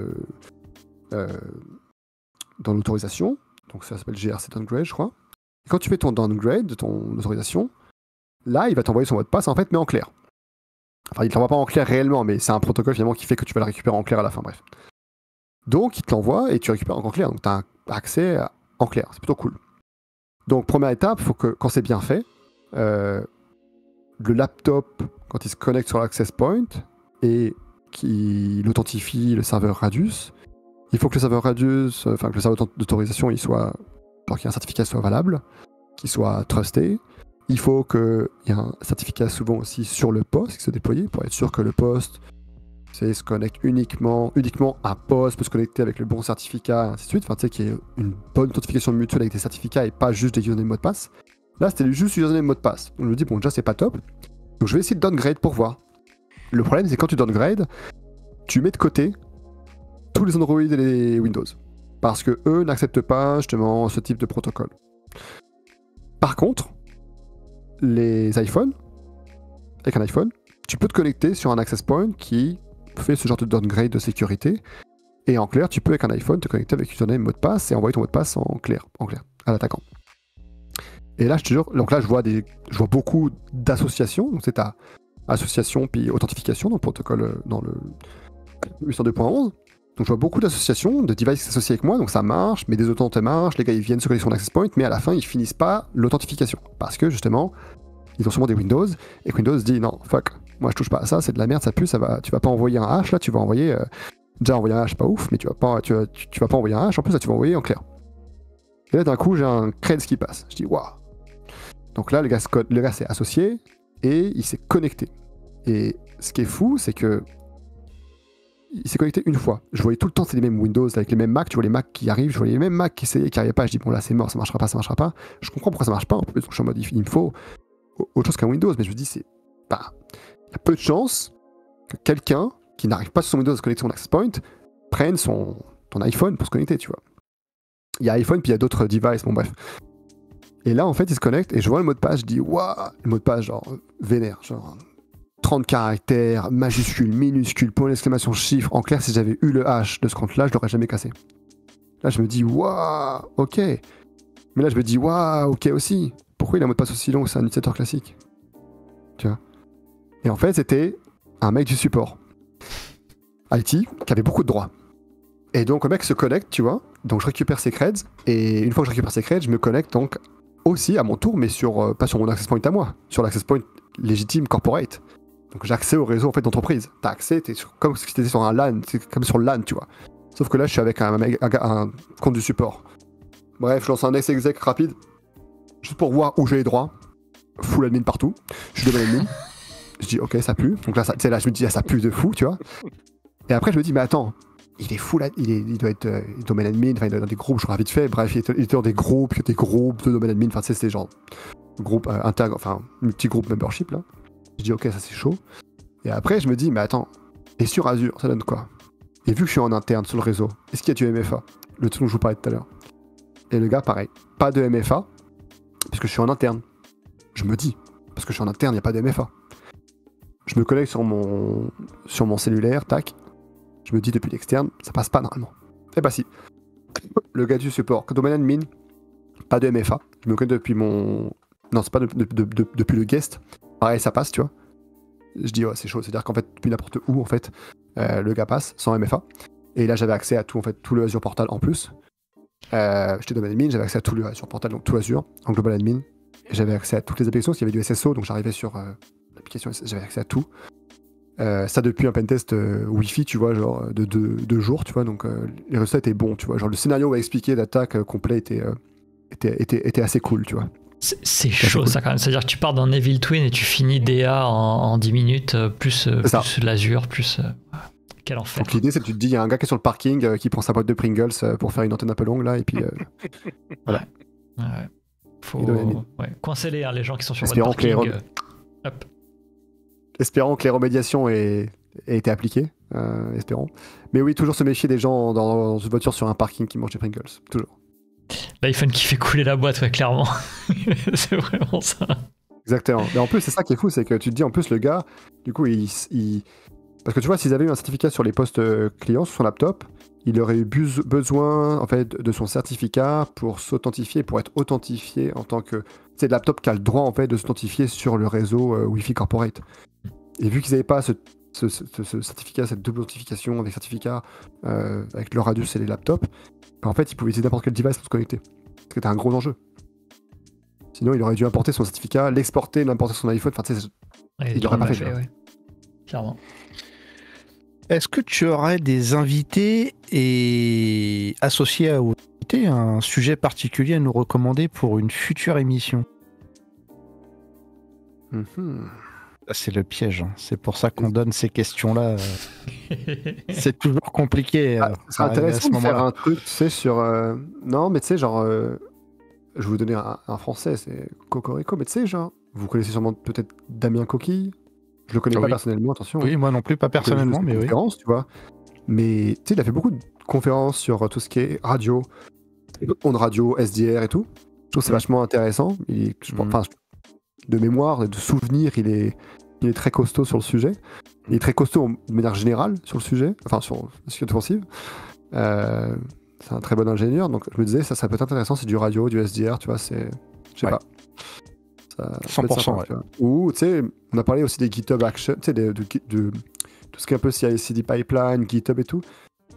dans l'autorisation. Donc ça s'appelle GRC downgrade, je crois. Et quand tu fais ton downgrade de ton autorisation, là, il va t'envoyer son mot de passe en fait, mais en clair. Enfin, il ne t'envoie pas en clair réellement, mais c'est un protocole finalement qui fait que tu vas le récupérer en clair à la fin, bref. Donc, il te l'envoie et tu récupères en clair. Donc, tu as accès en clair. C'est plutôt cool. Donc, première étape, il faut que, quand c'est bien fait, le laptop, quand il se connecte sur l'access point et qu'il authentifie le serveur Radius, il faut que le serveur Radius, enfin, que le serveur d'autorisation, il soit, genre qu'il y ait un certificat soit valable, qu'il soit trusté. Il faut qu'il y ait un certificat souvent aussi sur le poste qui se déploie pour être sûr que le poste se connecte uniquement un poste peut se connecter avec le bon certificat, et ainsi de suite. Enfin, tu sais, qu'il y ait une bonne authentification mutuelle avec des certificats et pas juste des usernames mot de passe. Là, c'était juste username mot de passe. On me dit, bon, déjà, c'est pas top. Donc, je vais essayer de downgrade pour voir. Le problème, c'est quand tu downgrades, tu mets de côté tous les Android et les Windows. Parce que eux n'acceptent pas, justement, ce type de protocole. Par contre, les iPhones, avec un iPhone, tu peux te connecter sur un access point qui fait ce genre de downgrade de sécurité. Et en clair, tu peux avec un iPhone te connecter avec username mot de passe et envoyer ton mot de passe en clair à l'attaquant. Et là, je te jure, donc là, je vois beaucoup d'associations. Donc c'est ta association puis authentification dans le protocole, dans le 802.11. Donc je vois beaucoup d'associations, de devices associés avec moi, donc ça marche, mes authentiques marchent, les gars ils viennent se connecter sur un access point, mais à la fin ils finissent pas l'authentification. Parce que justement, ils ont sûrement des Windows, et que Windows dit non, fuck, moi je touche pas à ça, c'est de la merde, ça pue, tu vas pas envoyer un hash, là tu vas envoyer, déjà envoyer un hash pas ouf, mais tu vas pas envoyer un hash, en plus là tu vas envoyer en clair. Et là d'un coup j'ai un creds qui passe, je dis waouh. Donc là le gars s'est associé, et il s'est connecté. Et ce qui est fou, c'est que il s'est connecté une fois. Je voyais tout le temps c'est les mêmes Windows avec les mêmes Mac, tu vois les Mac qui arrivent, je voyais les mêmes Mac qui essayaient, qui arrivaient pas, je dis bon là c'est mort, ça marchera pas. Je comprends pourquoi ça marche pas, en plus je suis en mode il me faut autre chose qu'un Windows, mais je me dis il y a peu de chances que quelqu'un qui n'arrive pas sur son Windows à se connecter sur son access point prenne ton iPhone pour se connecter, tu vois. Il y a iPhone puis il y a d'autres devices, bon bref. Et là en fait il se connecte et je vois le mot de passe, je dis waouh, le mot de passe genre vénère, genre 30 caractères, majuscules, minuscules, point d'exclamation, chiffre. En clair, si j'avais eu le hash de ce compte-là, je l'aurais jamais cassé. Là, je me dis, waouh, ok. Mais là, je me dis, waouh, ok aussi. Pourquoi il a un mot de passe aussi long? C'est un utilisateur classique. Tu vois. Et en fait, c'était un mec du support IT qui avait beaucoup de droits. Et donc, le mec se connecte, tu vois. Donc, je récupère ses creds. Et une fois que je récupère ses creds, je me connecte donc aussi à mon tour, mais pas sur mon access point à moi, sur l'access point légitime corporate. Donc j'ai accès au réseau en fait d'entreprise. T'as accès, comme si t'étais sur un LAN, c'est comme sur le LAN, tu vois. Sauf que là, je suis avec un compte du support. Bref, je lance un exec rapide, juste pour voir où j'ai les droits. Full admin partout. Je suis domaine admin. Je dis ok, ça pue. Donc là, là je me dis ça pue de fou, tu vois. Et après, je me dis mais attends, il est full, il doit être domaine admin. Enfin, il doit être dans des groupes, je crois vite fait. Bref, il était dans des groupes de domaine admin. Enfin, tu sais, c'est genre groupe intègre, enfin multi-groupe membership là. Je dis ok, ça c'est chaud. Et après, je me dis mais attends, et sur Azure, ça donne quoi? Et vu que je suis en interne sur le réseau, est-ce qu'il y a du MFA? Le truc dont je vous parlais tout à l'heure. Et le gars, pareil, pas de MFA, puisque je suis en interne. Je me dis, parce que je suis en interne, il n'y a pas de MFA. Je me connecte sur mon cellulaire, tac. Je me dis depuis l'externe, ça passe pas normalement. Eh bah si. Le gars du support, domaine admin, pas de MFA. Je me connecte depuis mon... Non, c'est pas depuis le guest. Pareil, ça passe, tu vois. Je dis, ouais, c'est chaud. C'est-à-dire qu'en fait, depuis n'importe où, en fait, le gars passe sans MFA. Et là, j'avais accès à tout, en fait, tout le Azure Portal en plus. J'étais domaine admin, j'avais accès à tout le Azure Portal, donc tout Azure, en global admin. Et j'avais accès à toutes les applications, parce qu'il y avait du SSO, donc j'arrivais sur l'application, j'avais accès à tout. Ça depuis un pentest Wi-Fi, tu vois, genre de 2 jours, tu vois, donc les résultats étaient bons, tu vois. Genre le scénario à expliquer d'attaque complet était assez cool, tu vois. C'est chaud cool. Ça quand même, c'est-à-dire que tu pars d'un Evil Twin et tu finis DA en 10 minutes, plus l'Azure, plus... Quel enfer. Donc l'idée c'est que tu te dis, il y a un gars qui est sur le parking qui prend sa boîte de Pringles pour faire une antenne un peu longue là, et puis voilà. Ouais. Faut coincer les gens qui sont sur le parking. Hop. Espérons que les remédiations aient été appliquées, espérons. Mais oui, toujours se méfier des gens dans une voiture sur un parking qui mangent des Pringles, toujours. L'iPhone qui fait couler la boîte, ouais, clairement. C'est vraiment ça. Exactement. Mais en plus, c'est ça qui est fou, c'est que tu te dis, en plus, le gars, du coup, parce que tu vois, s'ils avaient eu un certificat sur les postes clients sur son laptop, il aurait eu besoin en fait de son certificat pour s'authentifier, pour être authentifié en tant que... C'est le laptop qui a le droit en fait de s'authentifier sur le réseau Wi-Fi Corporate. Et vu qu'ils n'avaient pas ce certificat, cette double authentification des certificats avec le radius et les laptops, en fait, ils pouvaient utiliser n'importe quel device pour se connecter. Parce que c'était un gros enjeu. Sinon, il aurait dû importer son certificat, l'exporter, l'importer sur son iPhone. Enfin, tu sais, il n'aurait pas fait. Ouais. Clairement. Est-ce que tu aurais des invités et associés aux invités un sujet particulier à nous recommander pour une future émission? C'est le piège. C'est pour ça qu'on donne ces questions-là. C'est toujours compliqué. C'est intéressant de faire un truc, tu sais, sur... Non, mais tu sais, genre... Je vais vous donner un français, c'est Cocorico, mais tu sais, genre... Vous connaissez sûrement peut-être Damien Coquille. Je le connais pas personnellement, attention. Oui, moi non plus, pas personnellement, mais oui. Conférences, tu vois. Mais tu sais, il a fait beaucoup de conférences sur tout ce qui est radio, ondes radio, SDR et tout. Je trouve que c'est vachement intéressant. De mémoire, de souvenir, il est très costaud sur le sujet. Il est très costaud de manière générale sur le sujet, enfin sur la sécurité offensive. C'est un très bon ingénieur, donc je me disais, ça peut être intéressant, c'est du radio, du SDR, tu vois, c'est... Je sais pas. Ça 100%, sympa, ouais. Ou, tu sais, on a parlé aussi des GitHub Action, tu sais, de tout ce qui est un peu CI/CD pipeline, GitHub et tout.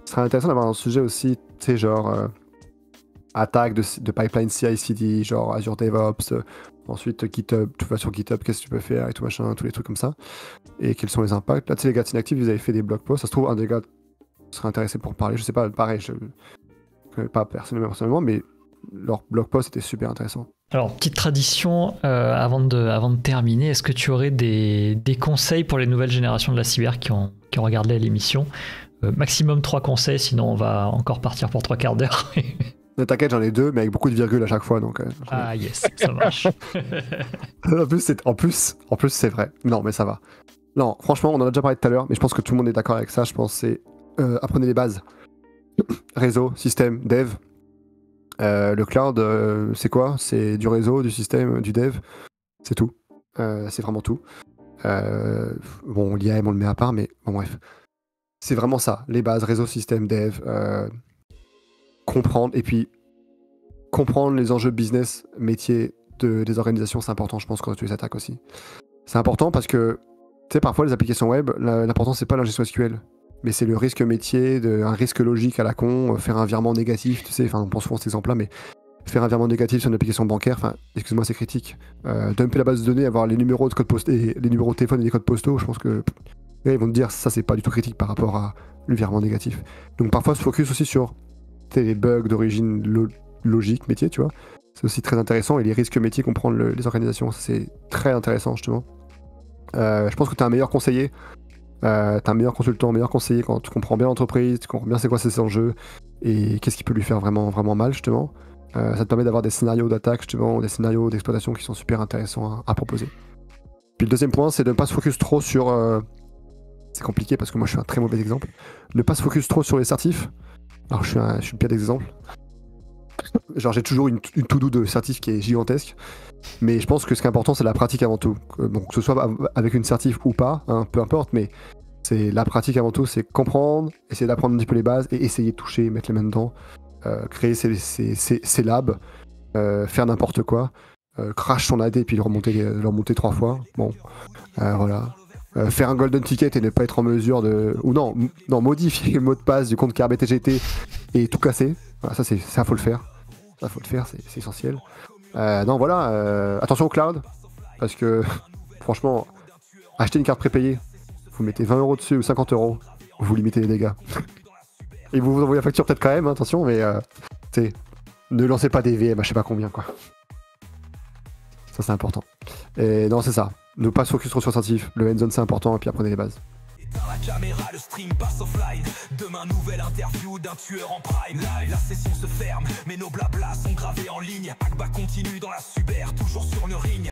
Ce serait intéressant d'avoir un sujet aussi, tu sais, genre attaque de pipeline CI/CD, genre Azure DevOps, ensuite GitHub, tu vas sur GitHub, qu'est-ce que tu peux faire et tout machin, tous les trucs comme ça. Et quels sont les impacts. Là, tu sais, les gars Inactive, ils avaient fait des blog posts. Ça se trouve, un des gars serait intéressé pour parler. Je sais pas, pareil, je connais pas personnellement, mais leur blog post était super intéressant. Alors, petite tradition, avant de terminer, est-ce que tu aurais des conseils pour les nouvelles générations de la cyber qui ont regardé l'émission? Maximum 3 conseils, sinon on va encore partir pour 3 quarts d'heure. T'inquiète, j'en ai 2, mais avec beaucoup de virgules à chaque fois. Donc, ah yes, ça marche. en plus, c'est vrai. Non, mais ça va. Non, franchement, on en a déjà parlé tout à l'heure, mais je pense que tout le monde est d'accord avec ça. Je pense que c'est apprenez les bases. Réseau, système, dev. Le cloud, c'est quoi? C'est du réseau, du système, du dev. C'est tout. C'est vraiment tout. Bon, l'IAM, on le met à part, mais bon, bref. C'est vraiment ça. Les bases, réseau, système, dev. Comprendre. Et puis, comprendre les enjeux business, métier des organisations, c'est important, je pense, quand tu les attaques aussi. C'est important parce que, tu sais, parfois, les applications web, l'important, c'est pas l'ingestion SQL. Mais c'est le risque métier, un risque logique à la con, faire un virement négatif, tu sais, enfin on pense souvent à cet exemple-là, mais faire un virement négatif sur une application bancaire, enfin, excuse-moi, c'est critique. Dumper la base de données, avoir les numéros de code postés, les numéros de téléphone et les codes postaux, je pense que ils vont te dire ça, c'est pas du tout critique par rapport à le virement négatif. Donc parfois, se focus aussi sur les bugs d'origine logique, métier, tu vois. C'est aussi très intéressant, et les risques métiers qu'ont prendre les organisations, c'est très intéressant, justement. Je pense que tu es un meilleur conseiller, tu es un meilleur consultant, un meilleur conseiller quand tu comprends bien l'entreprise, tu comprends bien c'est quoi ses enjeux, et qu'est-ce qui peut lui faire vraiment, vraiment mal, justement. Ça te permet d'avoir des scénarios d'attaque, justement, des scénarios d'exploitation qui sont super intéressants à proposer. Puis le deuxième point, c'est de ne pas se focus trop sur... c'est compliqué parce que moi je suis un très mauvais exemple. Ne pas se focus trop sur les certifs. Alors je suis le pire d'exemple. Genre j'ai toujours une to-do de certif qui est gigantesque. Mais je pense que ce qui est important, c'est la pratique avant tout. Donc que ce soit avec une certif ou pas, hein, peu importe, mais c'est la pratique avant tout, c'est comprendre, essayer d'apprendre un petit peu les bases et essayer de toucher, mettre les mains dedans, créer ses labs, faire n'importe quoi, crash son AD et puis le remonter 3 fois. Bon, voilà. Faire un golden ticket et ne pas être en mesure de... Ou non, modifier le mot de passe du compte KRBTGT et tout casser. Voilà, ça faut le faire. Ça faut le faire, c'est essentiel. Non, voilà, attention au cloud, parce que franchement, acheter une carte prépayée, vous mettez 20 € dessus ou 50 €, vous limitez les dégâts. Et vous envoyez la facture peut-être quand même, hein, attention, mais ne lancez pas des VM à je sais pas combien, quoi. Ça c'est important. Et non, c'est ça. Ne pas se focus trop sur le certif. Le hands-on c'est important, et puis apprenez les bases. Dans la caméra, le stream passe offline. Demain, nouvelle interview d'un tueur en prime. Live, la session se ferme, mais nos blablas sont gravés en ligne. Akba continue dans la super, toujours sur le ring.